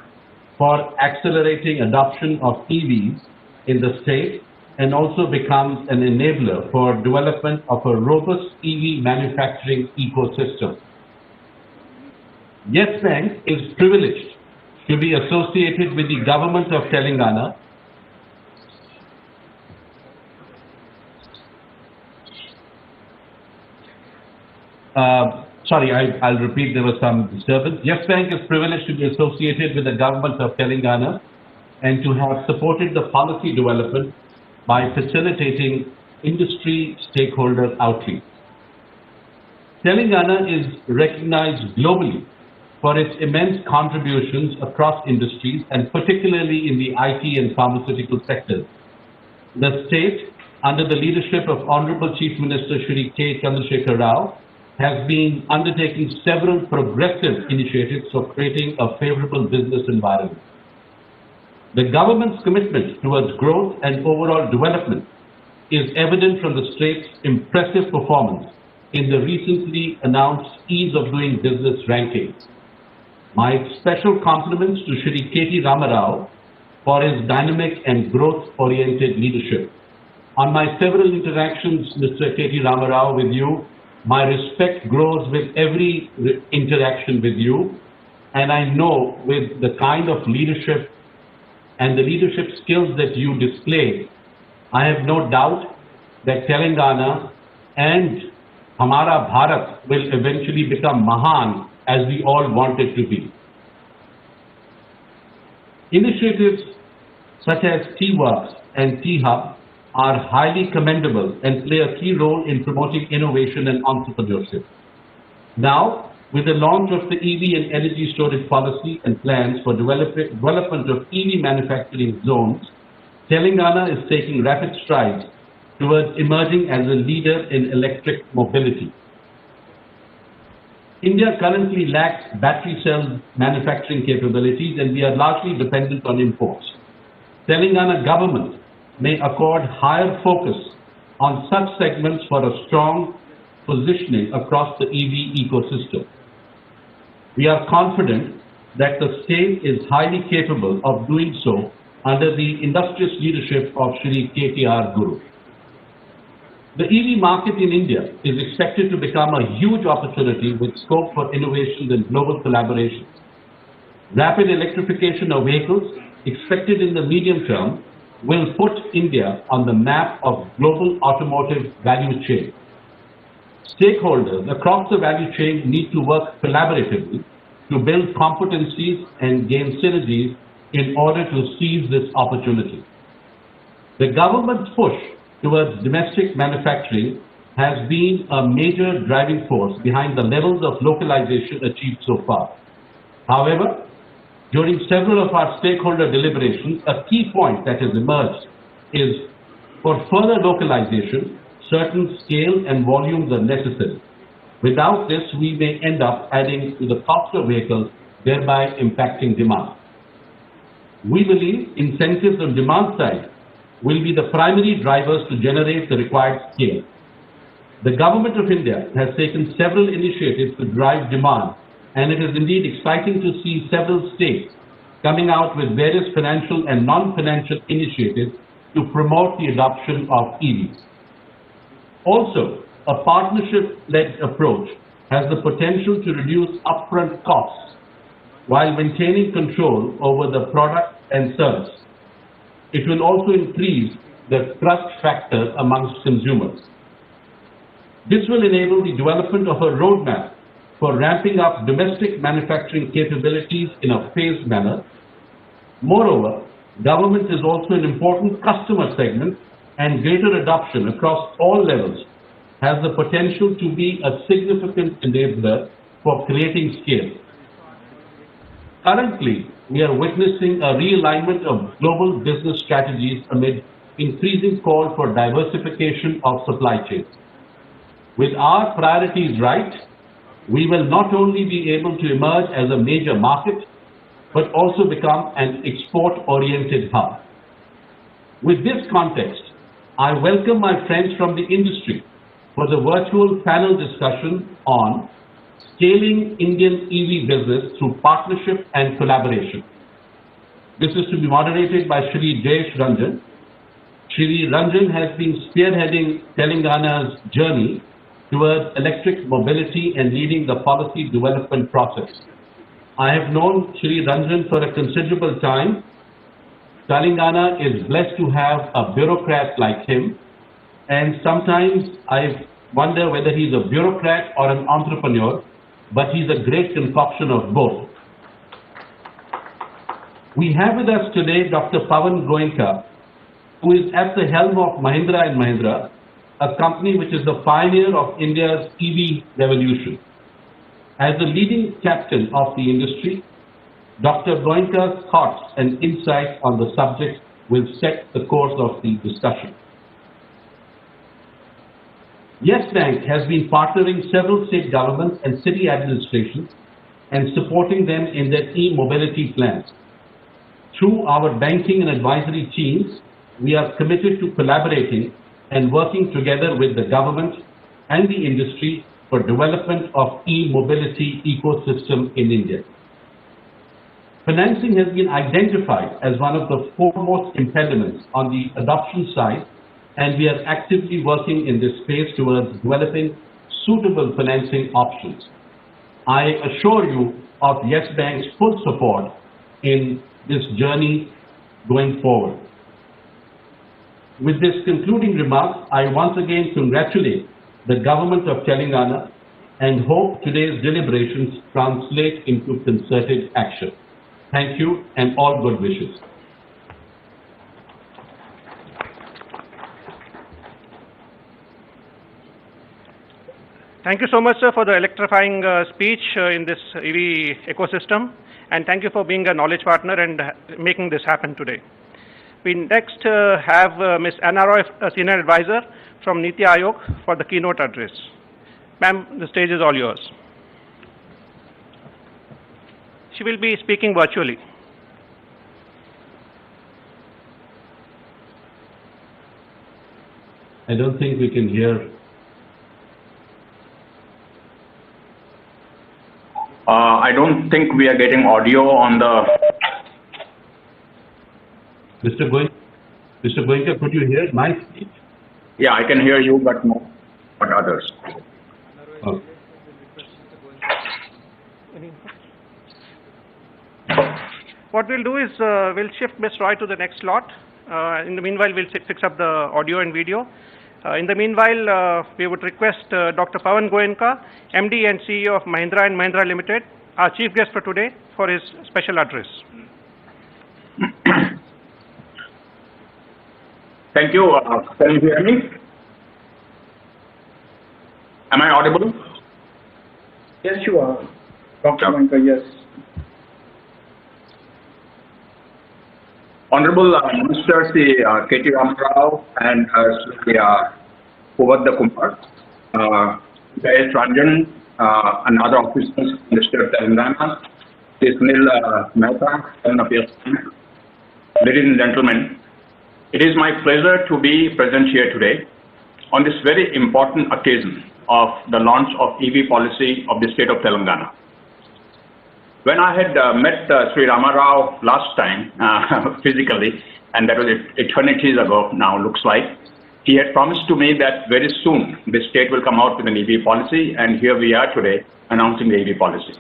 for accelerating adoption of EVs in the state and also becomes an enabler for development of a robust EV manufacturing ecosystem. Yes Bank is privileged to be associated with the government of Telangana I'll repeat, there was some disturbance. Yes Bank is privileged to be associated with the government of Telangana and to have supported the policy development by facilitating industry stakeholder outreach. Telangana is recognized globally for its immense contributions across industries and particularly in the IT and pharmaceutical sectors. The state, under the leadership of Honorable Chief Minister Shri K. Chandrasekhar Rao, has been undertaking several progressive initiatives for creating a favorable business environment. The government's commitment towards growth and overall development is evident from the state's impressive performance in the recently announced Ease of Doing Business ranking. My special compliments to Shri K.T. Ramarao for his dynamic and growth-oriented leadership. On my several interactions, Mr. K.T. Ramarao, with you, my respect grows with every interaction with you, and I know with the kind of leadership and the leadership skills that you display, I have no doubt that Telangana and Hamara Bharat will eventually become Mahan as we all want it to be. Initiatives such as T-Works and T-Hub are highly commendable and play a key role in promoting innovation and entrepreneurship. Now, with the launch of the EV and energy storage policy and plans for development of EV manufacturing zones, Telangana is taking rapid strides towards emerging as a leader in electric mobility. India currently lacks battery cell manufacturing capabilities and we are largely dependent on imports. Telangana government may accord higher focus on such segments for a strong positioning across the EV ecosystem. We are confident that the state is highly capable of doing so under the industrious leadership of Shri KTR Guru. The EV market in India is expected to become a huge opportunity with scope for innovations and global collaboration. Rapid electrification of vehicles expected in the medium term will put India on the map of global automotive value chain. Stakeholders across the value chain need to work collaboratively to build competencies and gain synergies in order to seize this opportunity. The government's push towards domestic manufacturing has been a major driving force behind the levels of localization achieved so far. However, during several of our stakeholder deliberations, a key point that has emerged is for further localization, certain scale and volumes are necessary. Without this, we may end up adding to the cost of vehicles, thereby impacting demand. We believe incentives on demand side will be the primary drivers to generate the required scale. The Government of India has taken several initiatives to drive demand, and it is indeed exciting to see several states coming out with various financial and non-financial initiatives to promote the adoption of EVs. Also, a partnership-led approach has the potential to reduce upfront costs while maintaining control over the product and service. It will also increase the trust factor amongst consumers. This will enable the development of a roadmap for ramping up domestic manufacturing capabilities in a phased manner. Moreover, government is also an important customer segment and greater adoption across all levels has the potential to be a significant enabler for creating scale. Currently, we are witnessing a realignment of global business strategies amid increasing call for diversification of supply chains. With our priorities right, we will not only be able to emerge as a major market, but also become an export-oriented hub. With this context, I welcome my friends from the industry for the virtual panel discussion on scaling Indian EV business through partnership and collaboration. This is to be moderated by Shri Jayesh Ranjan. Shri Ranjan has been spearheading Telangana's journey towards electric mobility and leading the policy development process. I have known Shri Ranjan for a considerable time. Telangana is blessed to have a bureaucrat like him, and sometimes I wonder whether he's a bureaucrat or an entrepreneur, but he's a great concoction of both. We have with us today Dr. Pawan Goenka, who is at the helm of Mahindra & Mahindra, a company which is the pioneer of India's EV revolution. As the leading captain of the industry, Dr. Goenka's thoughts and insights on the subject will set the course of the discussion. Yes Bank has been partnering several state governments and city administrations and supporting them in their e-mobility plans. Through our banking and advisory teams, we are committed to collaborating and working together with the government and the industry for development of e-mobility ecosystem in India. Financing has been identified as one of the foremost impediments on the adoption side, and we are actively working in this space towards developing suitable financing options. I assure you of Yes Bank's full support in this journey going forward. With this concluding remarks, I once again congratulate the government of Telangana and hope today's deliberations translate into concerted action. Thank you and all good wishes. Thank you so much, sir, for the electrifying speech in this EV ecosystem, and thank you for being a knowledge partner and making this happen today. We next have Ms. Anna Roy, a Senior Advisor from Niti Aayog, for the keynote address. Ma'am, the stage is all yours. She will be speaking virtually. I don't think we can hear. I don't think we are getting audio on the... Mr. Goenka, could you hear my speech? Yeah, I can hear you, but not others. Oh. What we'll do is we'll shift Ms. Roy to the next slot. In the meanwhile, we'll fix up the audio and video. In the meanwhile, we would request Dr. Pawan Goenka, MD and CEO of Mahindra & Mahindra Limited, our chief guest for today, for his special address. Thank you. Can you hear me? Am I audible? Yes, you are. Dr. Goenka, yes. Honorable Minister Sri KTR and Sri Vijay Kumar, Vijay Ranjan, and other officers from the state of Telangana, Sri Sunil Mehta, and Ladies and gentlemen, it is my pleasure to be present here today on this very important occasion of the launch of EV policy of the state of Telangana. When I had met Sri Ramarao last time physically, and that was eternities ago now, looks like, he had promised to me that very soon the state will come out with an EV policy, and here we are today announcing the EV policy.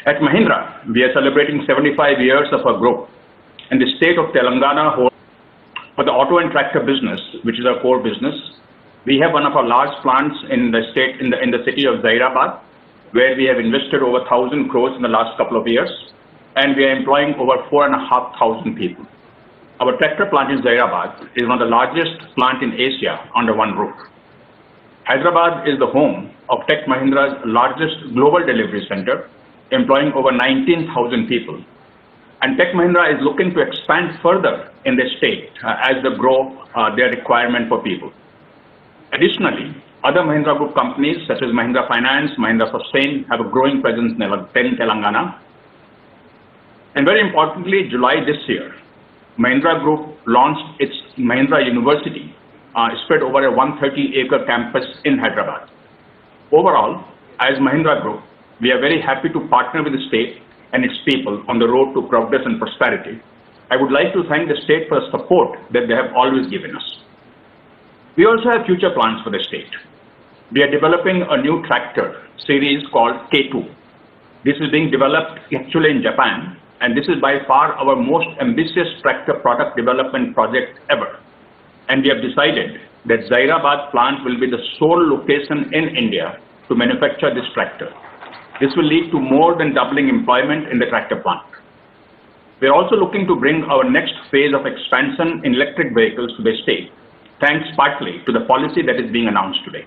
At Mahindra, we are celebrating 75 years of our growth, and the state of Telangana holds for the auto and tractor business, which is our core business. We have one of our large plants in the state, in the city of Zairabad, where we have invested over 1,000 crores in the last couple of years, and we are employing over 4,500 people. Our tractor plant in Zairabad is one of the largest plant in Asia under one roof. Hyderabad is the home of Tech Mahindra's largest global delivery center, employing over 19,000 people. And Tech Mahindra is looking to expand further in the state as they grow their requirement for people. Additionally, other Mahindra Group companies such as Mahindra Finance, Mahindra Sustain have a growing presence in Telangana. And very importantly, July this year, Mahindra Group launched its Mahindra University, spread over a 130-acre campus in Hyderabad. Overall, as Mahindra Group, we are very happy to partner with the state and its people on the road to progress and prosperity. I would like to thank the state for the support that they have always given us. We also have future plans for the state. We are developing a new tractor series called K2. This is being developed actually in Japan, and this is by far our most ambitious tractor product development project ever. And we have decided that Zairabad plant will be the sole location in India to manufacture this tractor. This will lead to more than doubling employment in the tractor plant. We are also looking to bring our next phase of expansion in electric vehicles to the state, thanks partly to the policy that is being announced today.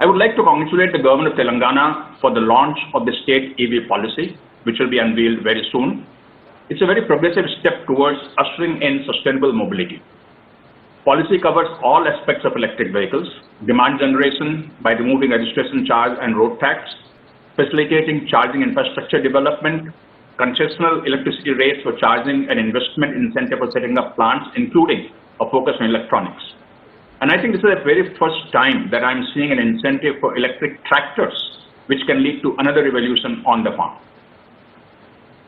I would like to congratulate the government of Telangana for the launch of the state EV policy, which will be unveiled very soon. It's a very progressive step towards ushering in sustainable mobility. Policy covers all aspects of electric vehicles: demand generation by removing registration charge and road tax, facilitating charging infrastructure development, concessional electricity rates for charging, and investment incentive for setting up plants, including a focus on electronics. And I think this is the very first time that I'm seeing an incentive for electric tractors, which can lead to another revolution on the farm.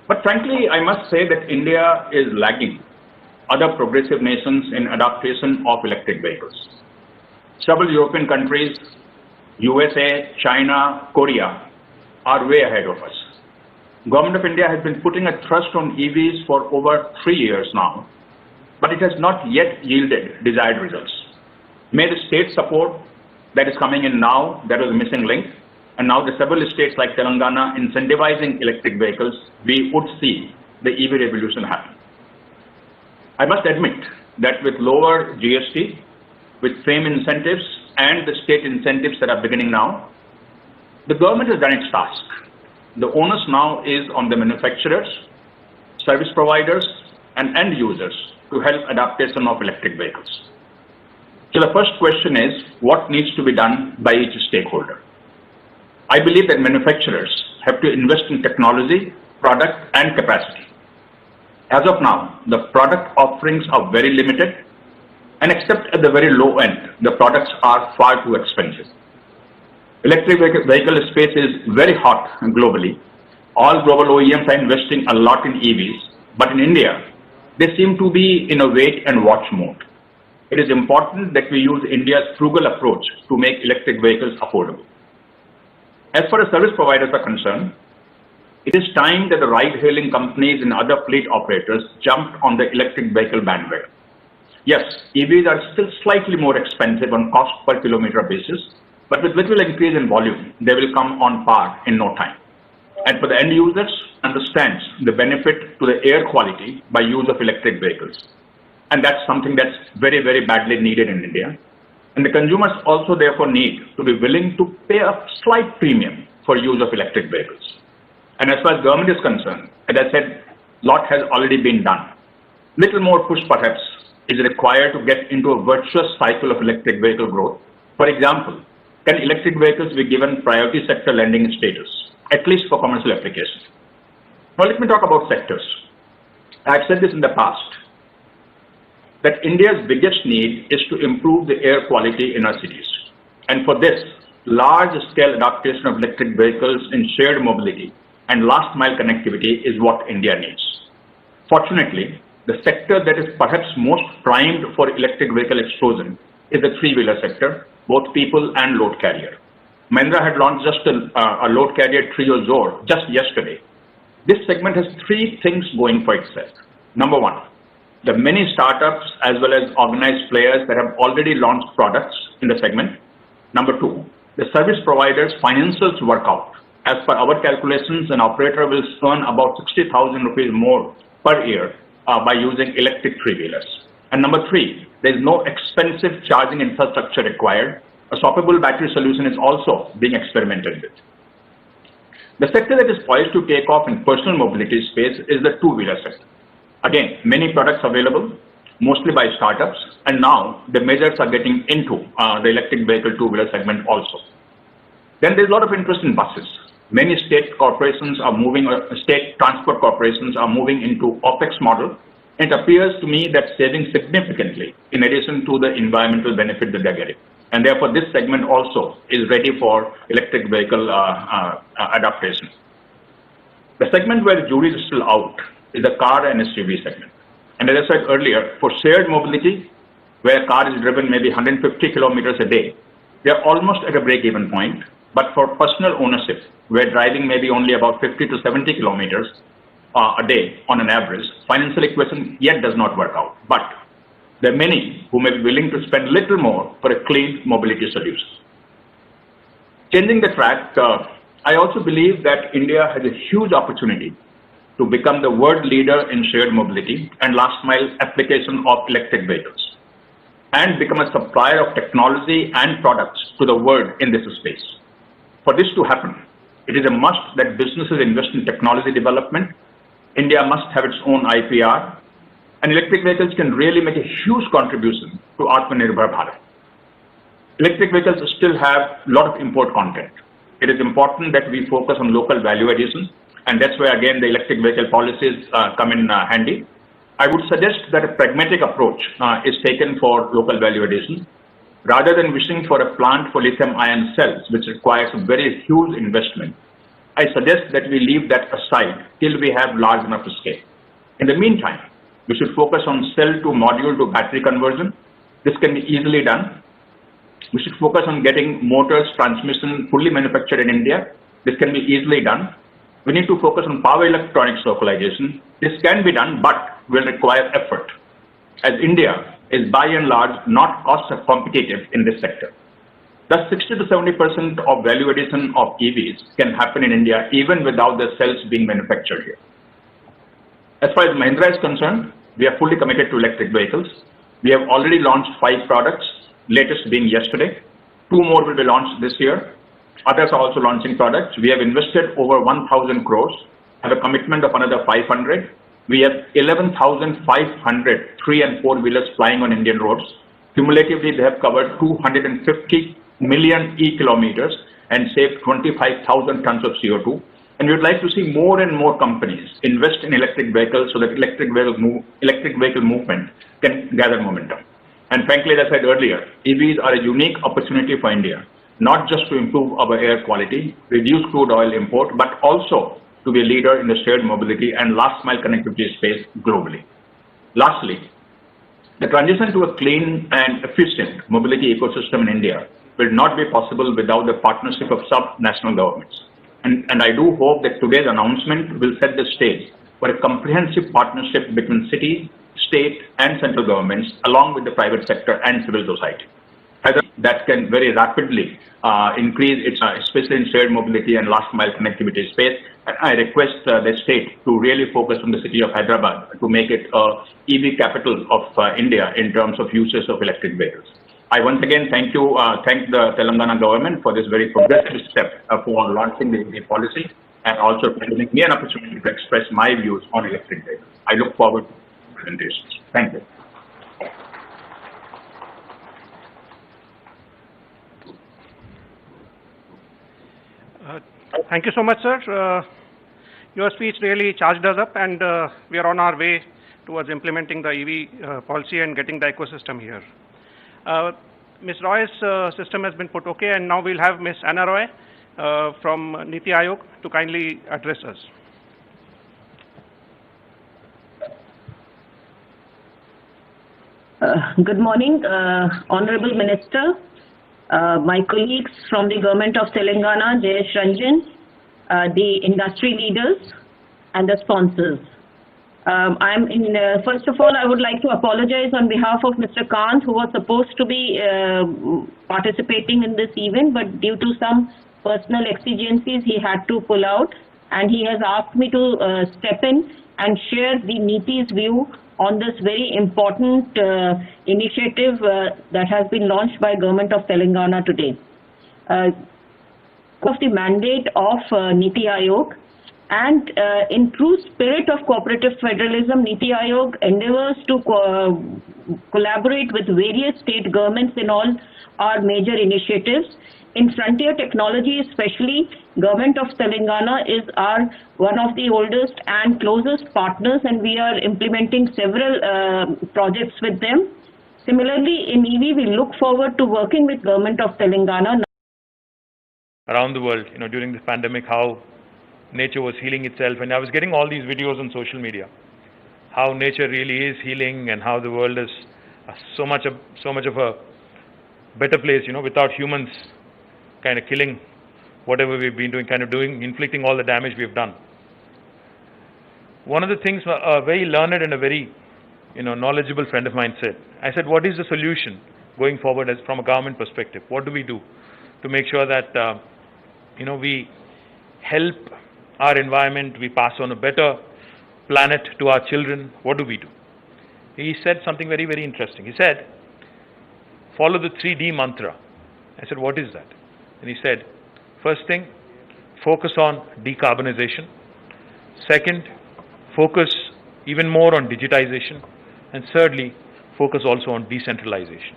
But frankly, I must say that India is lagging other progressive nations in adaptation of electric vehicles. Several European countries, USA, China, Korea, are way ahead of us. Government of India has been putting a thrust on EVs for over 3 years now, but it has not yet yielded desired results. May the state support that is coming in now, that was a missing link, and now the several states like Telangana incentivizing electric vehicles, we would see the EV revolution happen. I must admit that with lower GST, with FAME incentives and the state incentives that are beginning now, the government has done its task. The onus now is on the manufacturers, service providers, and end users to help adaptation of electric vehicles. So the first question is, what needs to be done by each stakeholder? I believe that manufacturers have to invest in technology, product, and capacity. As of now, the product offerings are very limited, and except at the very low end, the products are far too expensive. Electric vehicle space is very hot globally. All global OEMs are investing a lot in EVs, but in India, they seem to be in a wait and watch mode. It is important that we use India's frugal approach to make electric vehicles affordable. As far as service providers are concerned, it is time that the ride-hailing companies and other fleet operators jumped on the electric vehicle bandwagon. Yes, EVs are still slightly more expensive on cost per kilometer basis, but with little increase in volume, they will come on par in no time. And for the end users, understands the benefit to the air quality by use of electric vehicles. And that's something that's very, very badly needed in India. And the consumers also therefore need to be willing to pay a slight premium for use of electric vehicles. And as far as government is concerned, as I said, a lot has already been done. Little more push perhaps is required to get into a virtuous cycle of electric vehicle growth. For example, can electric vehicles be given priority sector lending status, at least for commercial applications? Now let me talk about sectors. I've said this in the past, that India's biggest need is to improve the air quality in our cities. And for this, large-scale adaptation of electric vehicles in shared mobility and last-mile connectivity is what India needs. Fortunately, the sector that is perhaps most primed for electric vehicle explosion is the three-wheeler sector, both people and load carrier. Mahindra had launched just a load carrier Trio Zor just yesterday. This segment has three things going for itself. Number one, the many startups as well as organized players that have already launched products in the segment. Number two, the service providers' financials work out. As per our calculations, an operator will earn about 60,000 rupees more per year by using electric three-wheelers. And number three, there is no expensive charging infrastructure required. A swappable battery solution is also being experimented with. The sector that is poised to take off in personal mobility space is the two-wheeler sector. Again, many products available, mostly by startups, and now the majors are getting into the electric vehicle two-wheeler segment also. Then there's a lot of interest in buses. Many state corporations are moving, state transport corporations are moving into OPEX model. It appears to me that saving significantly in addition to the environmental benefit that they're getting. And therefore, this segment also is ready for electric vehicle adaptation. The segment where the jury is still out is the car and SUV segment. And as I said earlier, for shared mobility, where a car is driven maybe 150 kilometers a day, they are almost at a break-even point. But for personal ownership, where driving maybe only about 50 to 70 kilometers a day on an average, financial equation yet does not work out. But there are many who may be willing to spend little more for a clean mobility solution. Changing the track, I also believe that India has a huge opportunity to become the world leader in shared mobility and last mile application of electric vehicles, and become a supplier of technology and products to the world in this space. For this to happen, it is a must that businesses invest in technology development. India must have its own IPR, and electric vehicles can really make a huge contribution to Atmanirbhar Bharat. Electric vehicles still have a lot of import content. It is important that we focus on local value addition, and that's where again the electric vehicle policies come in handy. I would suggest that a pragmatic approach is taken for local value addition. Rather than wishing for a plant for lithium-ion cells, which requires a very huge investment, I suggest that we leave that aside till we have large enough scale. In the meantime, we should focus on cell to module to battery conversion. This can be easily done. We should focus on getting motors, transmission fully manufactured in India. This can be easily done. We need to focus on power electronics localization. This can be done, but will require effort, as India is by and large not cost competitive in this sector. Thus, 60 to 70% of value addition of EVs can happen in India even without the cells being manufactured here. As far as Mahindra is concerned, we are fully committed to electric vehicles. We have already launched 5 products, latest being yesterday. 2 more will be launched this year. Others are also launching products. We have invested over 1,000 crores, have a commitment of another 500. We have 11,500 3 and 4 wheelers flying on Indian roads. Cumulatively, they have covered 250 million e-kilometers and saved 25,000 tons of CO2. And we would like to see more and more companies invest in electric vehicles so that electric vehicle movement can gather momentum. And frankly, as I said earlier, EVs are a unique opportunity for India, not just to improve our air quality, reduce crude oil import, but also to be a leader in the shared mobility and last mile connectivity space globally. Lastly, the transition to a clean and efficient mobility ecosystem in India will not be possible without the partnership of sub-national governments. And I do hope that today's announcement will set the stage for a comprehensive partnership between cities, state and central governments, along with the private sector and civil society. That can very rapidly increase its, especially in shared mobility and last mile connectivity space. And I request the state to really focus on the city of Hyderabad to make it EV capital of India in terms of uses of electric vehicles. I once again thank the Telangana government for this very progressive step for launching the EV policy and also for giving me an opportunity to express my views on electric vehicles. I look forward to the presentations. Thank you. Thank you so much, sir. Your speech really charged us up, and we are on our way towards implementing the EV policy and getting the ecosystem here. Ms. Roy's system has been put okay, and now we'll have Ms. Anna Roy from Niti Aayog to kindly address us. Good morning, Honorable Minister, my colleagues from the Government of Telangana, Jayesh Ranjan, the industry leaders, and the sponsors. First of all, I would like to apologize on behalf of Mr. Kant, who was supposed to be participating in this event, but due to some personal exigencies, he had to pull out, and he has asked me to step in and share the NITI's view on this very important initiative that has been launched by Government of Telangana today. Of the mandate of Niti Aayog, and in true spirit of cooperative federalism, Niti Aayog endeavors to collaborate with various state governments in all our major initiatives. In frontier technology especially, Government of Telangana is one of the oldest and closest partners, and we are implementing several projects with them. Similarly, in EV, we look forward to working with Government of Telangana. Around the world, during this pandemic, how nature was healing itself, and I was getting all these videos on social media, how nature really is healing and how the world is so much of a better place, without humans kind of killing whatever we've been doing, inflicting all the damage we've done. One of the things a very learned and a very knowledgeable friend of mine said, I said, what is the solution going forward as from a government perspective? What do we do to make sure that we help our environment, we pass on a better planet to our children? What do we do? He said something very, very interesting. He said, follow the 3D mantra. I said, what is that? And he said, first thing, focus on decarbonization. Second, focus even more on digitization. And thirdly, focus also on decentralization.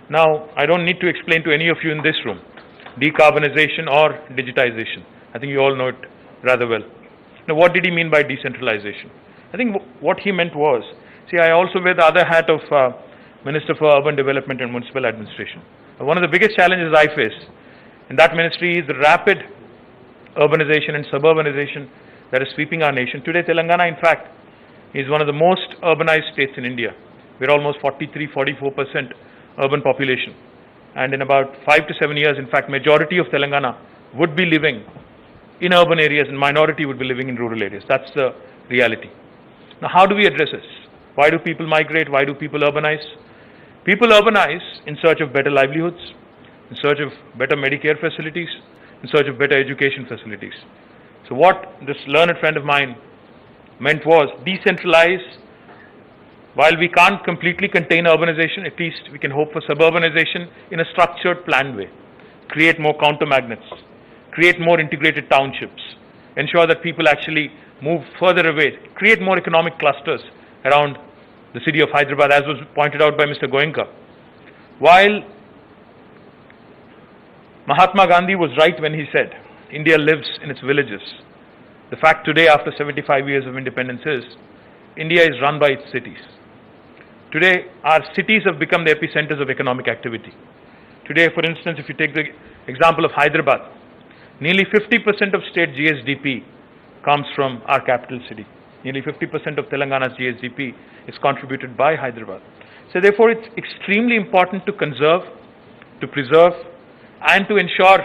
Now, I don't need to explain to any of you in this room, decarbonization or digitization. I think you all know it rather well. Now, what did he mean by decentralization? I think what he meant was, see, I also wear the other hat of Minister for Urban Development and Municipal Administration. One of the biggest challenges I face in that ministry is the rapid urbanization and suburbanization that is sweeping our nation. Today, Telangana, in fact, is one of the most urbanized states in India. We're almost 43-44% urban population. And in about 5 to 7 years, in fact, majority of Telangana would be living in urban areas and minority would be living in rural areas. That's the reality. Now, how do we address this? Why do people migrate? Why do people urbanize? People urbanize in search of better livelihoods, in search of better Medicare facilities, in search of better education facilities. So what this learned friend of mine meant was decentralize. While we can't completely contain urbanization, at least we can hope for suburbanization in a structured, planned way. Create more counter-magnets, create more integrated townships, ensure that people actually move further away, create more economic clusters around the city of Hyderabad, as was pointed out by Mr. Goenka. While Mahatma Gandhi was right when he said, India lives in its villages, the fact today, after 75 years of independence, is India is run by its cities. Today, our cities have become the epicenters of economic activity. Today, for instance, if you take the example of Hyderabad, nearly 50% of state GSDP comes from our capital city. Nearly 50% of Telangana's GSDP is contributed by Hyderabad. So therefore, it's extremely important to conserve, to preserve, and to ensure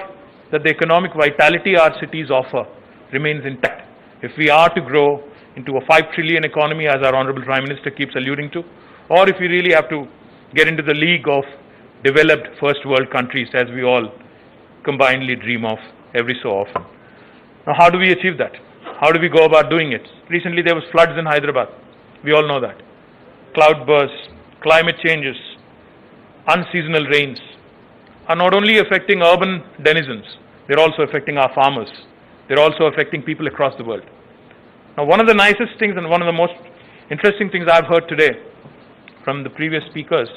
that the economic vitality our cities offer remains intact. If we are to grow into a 5 trillion economy, as our Honorable Prime Minister keeps alluding to, or if we really have to get into the league of developed first world countries, as we all combinedly dream of every so often. Now, how do we achieve that? How do we go about doing it? Recently there was floods in Hyderabad. We all know that. Cloud bursts, climate changes, unseasonal rains are not only affecting urban denizens, they're also affecting our farmers. They're also affecting people across the world. Now, one of the nicest things and one of the most interesting things I've heard today from the previous speakers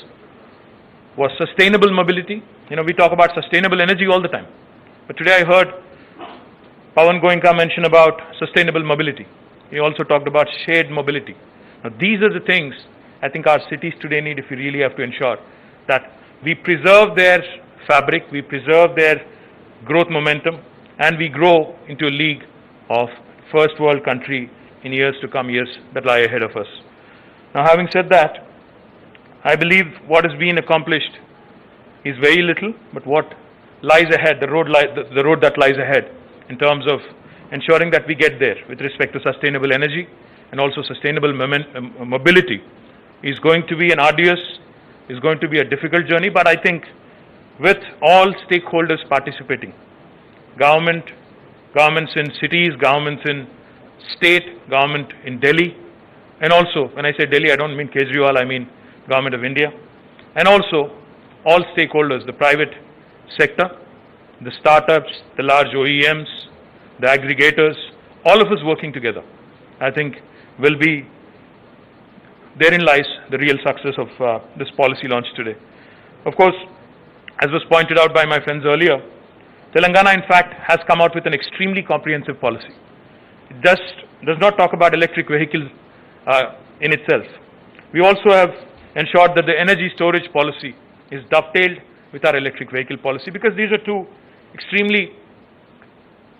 was sustainable mobility. We talk about sustainable energy all the time. But today I heard Pawan Goenka mention about sustainable mobility. He also talked about shared mobility. Now, these are the things I think our cities today need if we really have to ensure that we preserve their fabric, we preserve their growth momentum, and we grow into a league of first world country in years to come, years that lie ahead of us. Now, having said that, I believe what has been accomplished is very little, but what lies ahead, the road that lies ahead in terms of ensuring that we get there with respect to sustainable energy and also sustainable mobility is going to be an arduous, is going to be a difficult journey, but I think with all stakeholders participating, governments in cities, governments in state, government in Delhi, and also, when I say Delhi, I don't mean Kejriwal, I mean Government of India, and also all stakeholders, the private sector, the startups, the large OEMs, the aggregators, all of us working together, I think will be, therein lies the real success of this policy launch today. Of course, as was pointed out by my friends earlier, Telangana in fact has come out with an extremely comprehensive policy. It does not talk about electric vehicles in itself. We also have ensured that the energy storage policy is dovetailed with our electric vehicle policy, because these are two extremely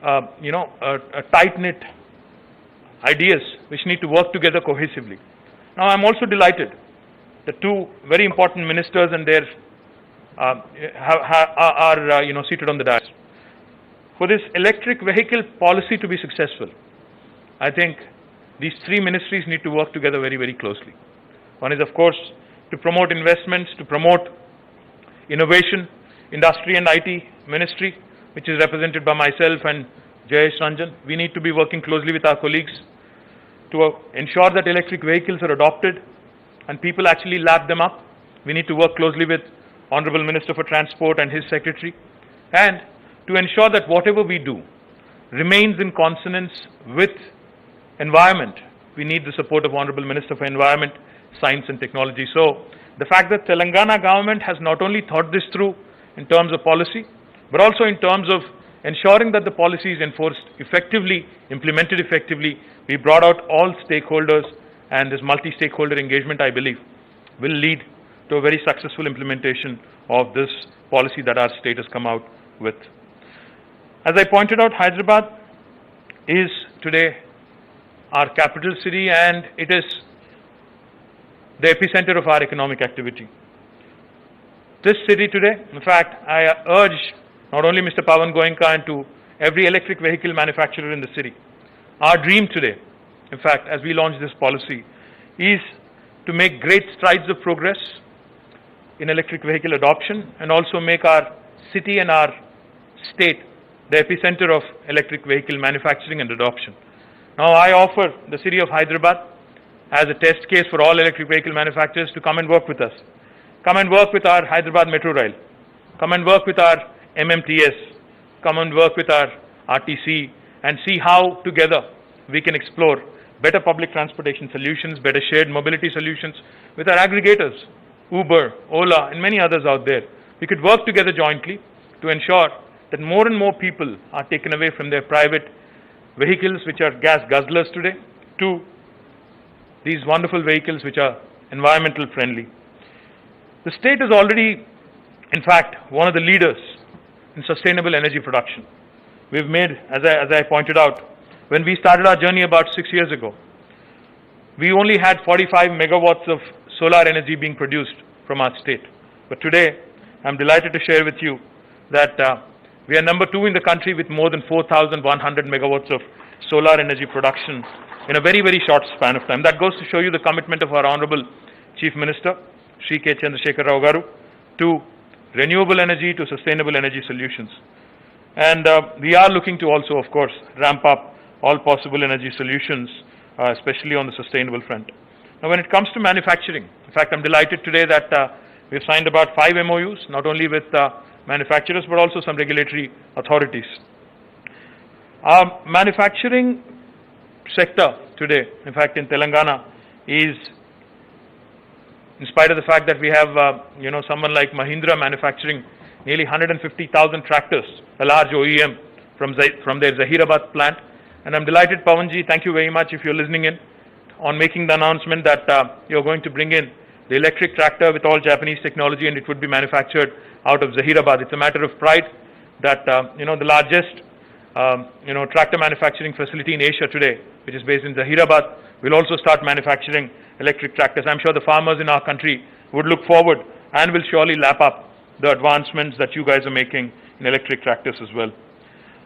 tight-knit ideas which need to work together cohesively. Now I'm also delighted that two very important ministers and their are seated on the dais. For this electric vehicle policy to be successful, I think these three ministries need to work together very, very closely. One is, of course, to promote investments, to promote innovation, industry and IT ministry, which is represented by myself and Jayesh Ranjan. We need to be working closely with our colleagues to ensure that electric vehicles are adopted and people actually lap them up. We need to work closely with Honorable Minister for Transport and his secretary, and to ensure that whatever we do remains in consonance with environment. We need the support of Honorable Minister for Environment, Science and Technology. So the fact that Telangana government has not only thought this through in terms of policy, but also in terms of ensuring that the policy is enforced effectively, implemented effectively, we brought out all stakeholders, and this multi-stakeholder engagement, I believe, will lead to a very successful implementation of this policy that our state has come out with. As I pointed out, Hyderabad is today our capital city, and it is the epicenter of our economic activity. This city today, in fact, I urge not only Mr. Pavan Goenka and to every electric vehicle manufacturer in the city, our dream today, in fact, as we launch this policy, is to make great strides of progress in electric vehicle adoption and also make our city and our state the epicenter of electric vehicle manufacturing and adoption. Now I offer the city of Hyderabad as a test case for all electric vehicle manufacturers to come and work with us. Come and work with our Hyderabad Metro Rail. Come and work with our MMTS. Come and work with our RTC and see how together we can explore better public transportation solutions, better shared mobility solutions with our aggregators, Uber, Ola, and many others out there. We could work together jointly to ensure that more and more people are taken away from their private vehicles, which are gas guzzlers today, to these wonderful vehicles which are environmental friendly. The state is already, in fact, one of the leaders in sustainable energy production. We've made, as I pointed out, when we started our journey about 6 years ago, we only had 45 megawatts of solar energy being produced from our state. But today, I'm delighted to share with you that we are number 2 in the country with more than 4,100 megawatts of solar energy production in a very, very short span of time. That goes to show you the commitment of our Honorable Chief Minister, Shri K. Chandrasekhar Rao Garu, to renewable energy, to sustainable energy solutions. And we are looking to also, of course, ramp up all possible energy solutions, especially on the sustainable front. Now, when it comes to manufacturing, in fact, I'm delighted today that we've signed about 5 MOUs, not only with manufacturers, but also some regulatory authorities. Our manufacturing sector today, in fact, in Telangana, is, in spite of the fact that we have, someone like Mahindra manufacturing nearly 150,000 tractors, a large OEM from their Zahirabad plant. And I'm delighted, Pavanji, thank you very much if you're listening in, on making the announcement that you're going to bring in the electric tractor with all Japanese technology, and it would be manufactured out of Zahirabad. It's a matter of pride that, the largest, tractor manufacturing facility in Asia today, which is based in Zahirabad, will also start manufacturing electric tractors. I'm sure the farmers in our country would look forward and will surely lap up the advancements that you guys are making in electric tractors as well.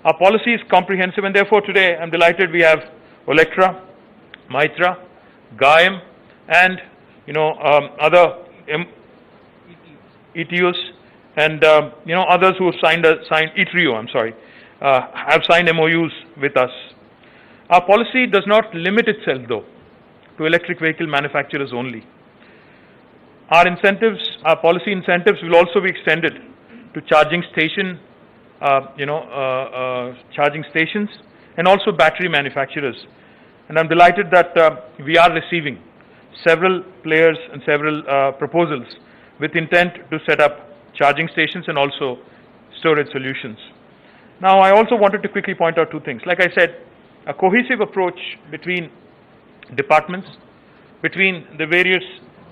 Our policy is comprehensive, and therefore today I'm delighted we have Olectra, Maitra, Gayam, and other ETUs, and others who have signed ETRIO, have signed MOUs with us. Our policy does not limit itself, though, to electric vehicle manufacturers only. Our incentives, our policy incentives will also be extended to charging station, charging stations and also battery manufacturers. And I'm delighted that we are receiving several players and several proposals with intent to set up charging stations and also storage solutions. Now, I also wanted to quickly point out two things. Like I said, a cohesive approach between departments, between the various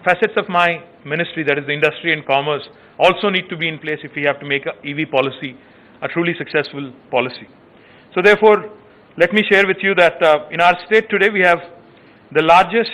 facets of my ministry, that is the industry and commerce, also need to be in place if we have to make a EV policy a truly successful policy. So therefore, let me share with you that in our state today we have the largest